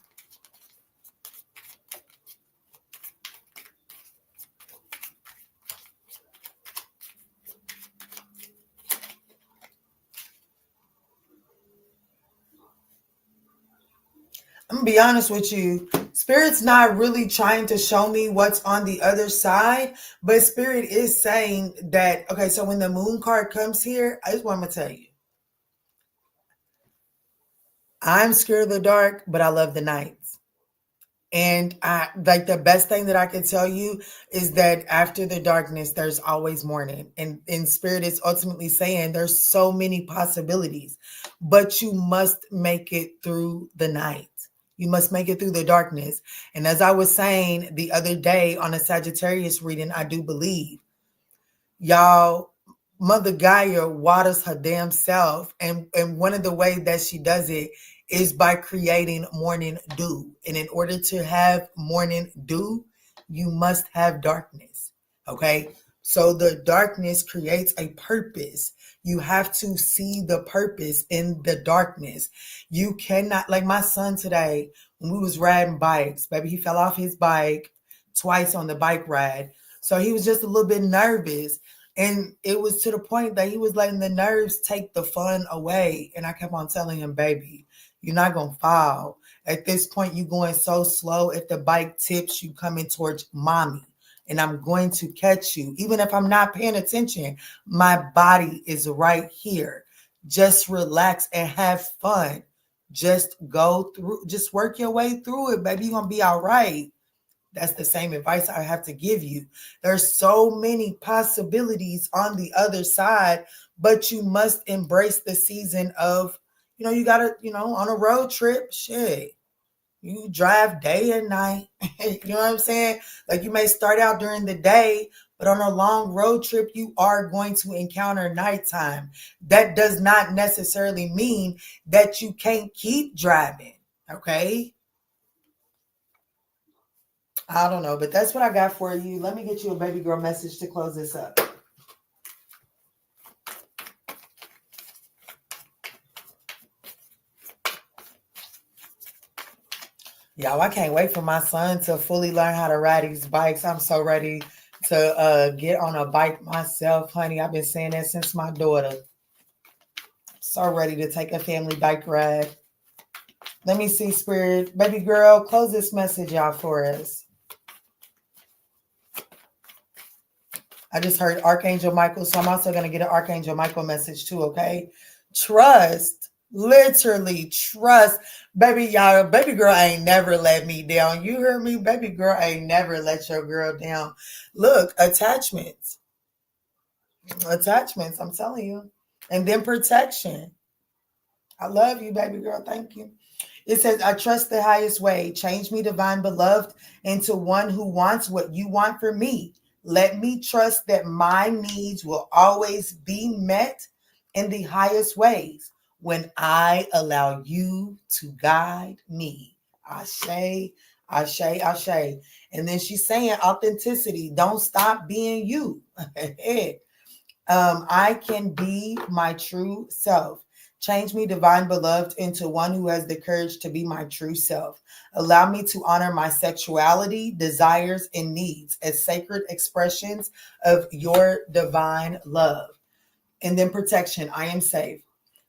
I'm going to be honest with you. Spirit's not really trying to show me what's on the other side, but Spirit is saying that, okay, so when the Moon card comes here, I just want to tell you. I'm scared of the dark, but I love the nights. And I like the best thing that I could tell you is that after the darkness, there's always morning. And in spirit is ultimately saying there's so many possibilities, but you must make it through the night. You must make it through the darkness. And as I was saying the other day on a Sagittarius reading, I do believe y'all, Mother Gaia waters her damn self. And one of the ways that she does it is by creating morning dew. And in order to have morning dew, you must have darkness. Okay. So the darkness creates a purpose. You have to see the purpose in the darkness. You cannot, like my son today, when we was riding bikes, baby, he fell off his bike twice on the bike ride. So he was just a little bit nervous. And it was to the point that he was letting the nerves take the fun away. And I kept on telling him, baby, you're not going to fall. At this point, you're going so slow. If the bike tips, you coming towards mommy. And I'm going to catch you. Even if I'm not paying attention, my body is right here. Just relax and have fun. Just go through, just work your way through it, baby. You're going to be all right. That's the same advice I have to give you. There's so many possibilities on the other side, but you must embrace the season of, you got to, on a road trip, shit, you drive day and night. You know what I'm saying? Like you may start out during the day, but on a long road trip, you are going to encounter nighttime. That does not necessarily mean that you can't keep driving. Okay. I don't know, but that's what I got for you. Let me get you a baby girl message to close this up. Y'all, I can't wait for my son to fully learn how to ride these bikes. I'm so ready to get on a bike myself, honey. I've been saying that since my daughter. So ready to take a family bike ride. Let me see, Spirit. Baby girl, close this message out for us. I just heard Archangel Michael, so I'm also going to get an Archangel Michael message too, okay? Trust. Literally trust. Baby, y'all, baby girl ain't never let me down. You hear me? Baby girl ain't never let your girl down. Look, attachments. Attachments, I'm telling you. And then protection. I love you, baby girl. Thank you. It says, I trust the highest way. Change me, divine beloved, into one who wants what you want for me. Let me trust that my needs will always be met in the highest ways when I allow you to guide me. Ashe, ashe, ashe. And then she's saying authenticity. Don't stop being you. I can be my true self. Change me, divine beloved, into one who has the courage to be my true self. Allow me to honor my sexuality, desires, and needs as sacred expressions of your divine love. And then protection. I am safe.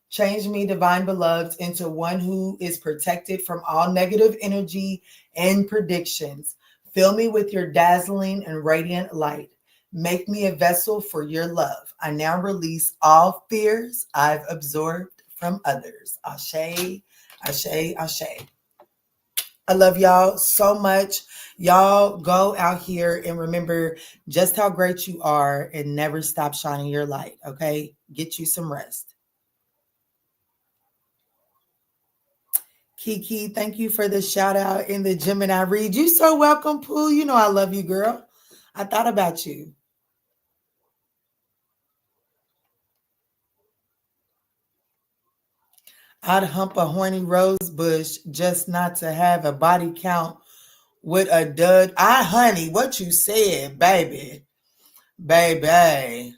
Change me, divine beloved, into one who is protected from all negative energy and predictions. Fill me with your dazzling and radiant light. Make me a vessel for your love. I now release all fears I've absorbed from others. Ashe, ashe, ashe. I love y'all so much. Y'all go out here and remember just how great you are and never stop shining your light, okay? Get you some rest. Kiki, thank you for the shout out in the Gemini read. You so welcome, Pooh. You know I love you, girl. I thought about you. I'd hump a horny rose bush just not to have a body count with a dud. Honey, what you said, baby. Baby.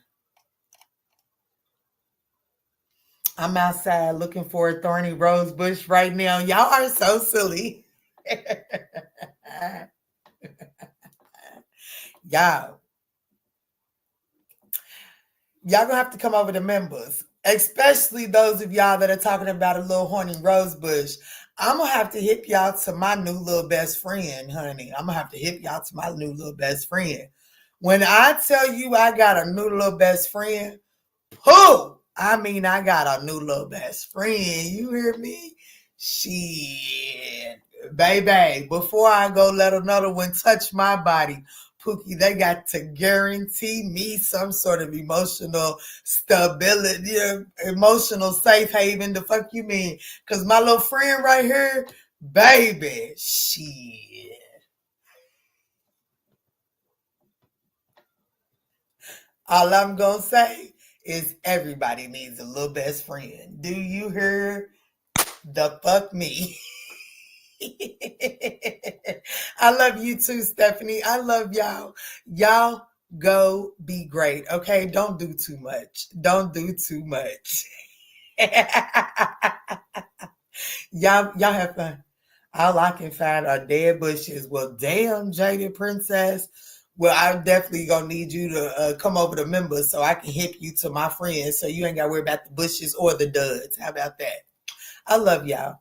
I'm outside looking for a thorny rose bush right now. Y'all are so silly. Y'all gonna have to come over to members, especially those of y'all that are talking about a little horny rose bush. I'm gonna have to hip y'all to my new little best friend, honey. I'm gonna have to hip y'all to my new little best friend. When I tell you I got a new little best friend, who? I mean, I got a new little best friend. You hear me? Shit. baby, before I go let another one touch my body, Pookie, they got to guarantee me some sort of emotional stability, emotional safe haven. The fuck you mean? Because my little friend right here, baby, shit. All I'm going to say is everybody needs a little best friend. Do you hear? The fuck me. I love you too, Stephanie. I love y'all. Y'all go be great. Okay. Don't do too much. Don't do too much. y'all have fun. All I can find are dead bushes. Well, damn, Jaded Princess. Well, I'm definitely gonna need you to come over to members so I can hip you to my friends so you ain't gotta worry about the bushes or the duds. How about that? I love y'all.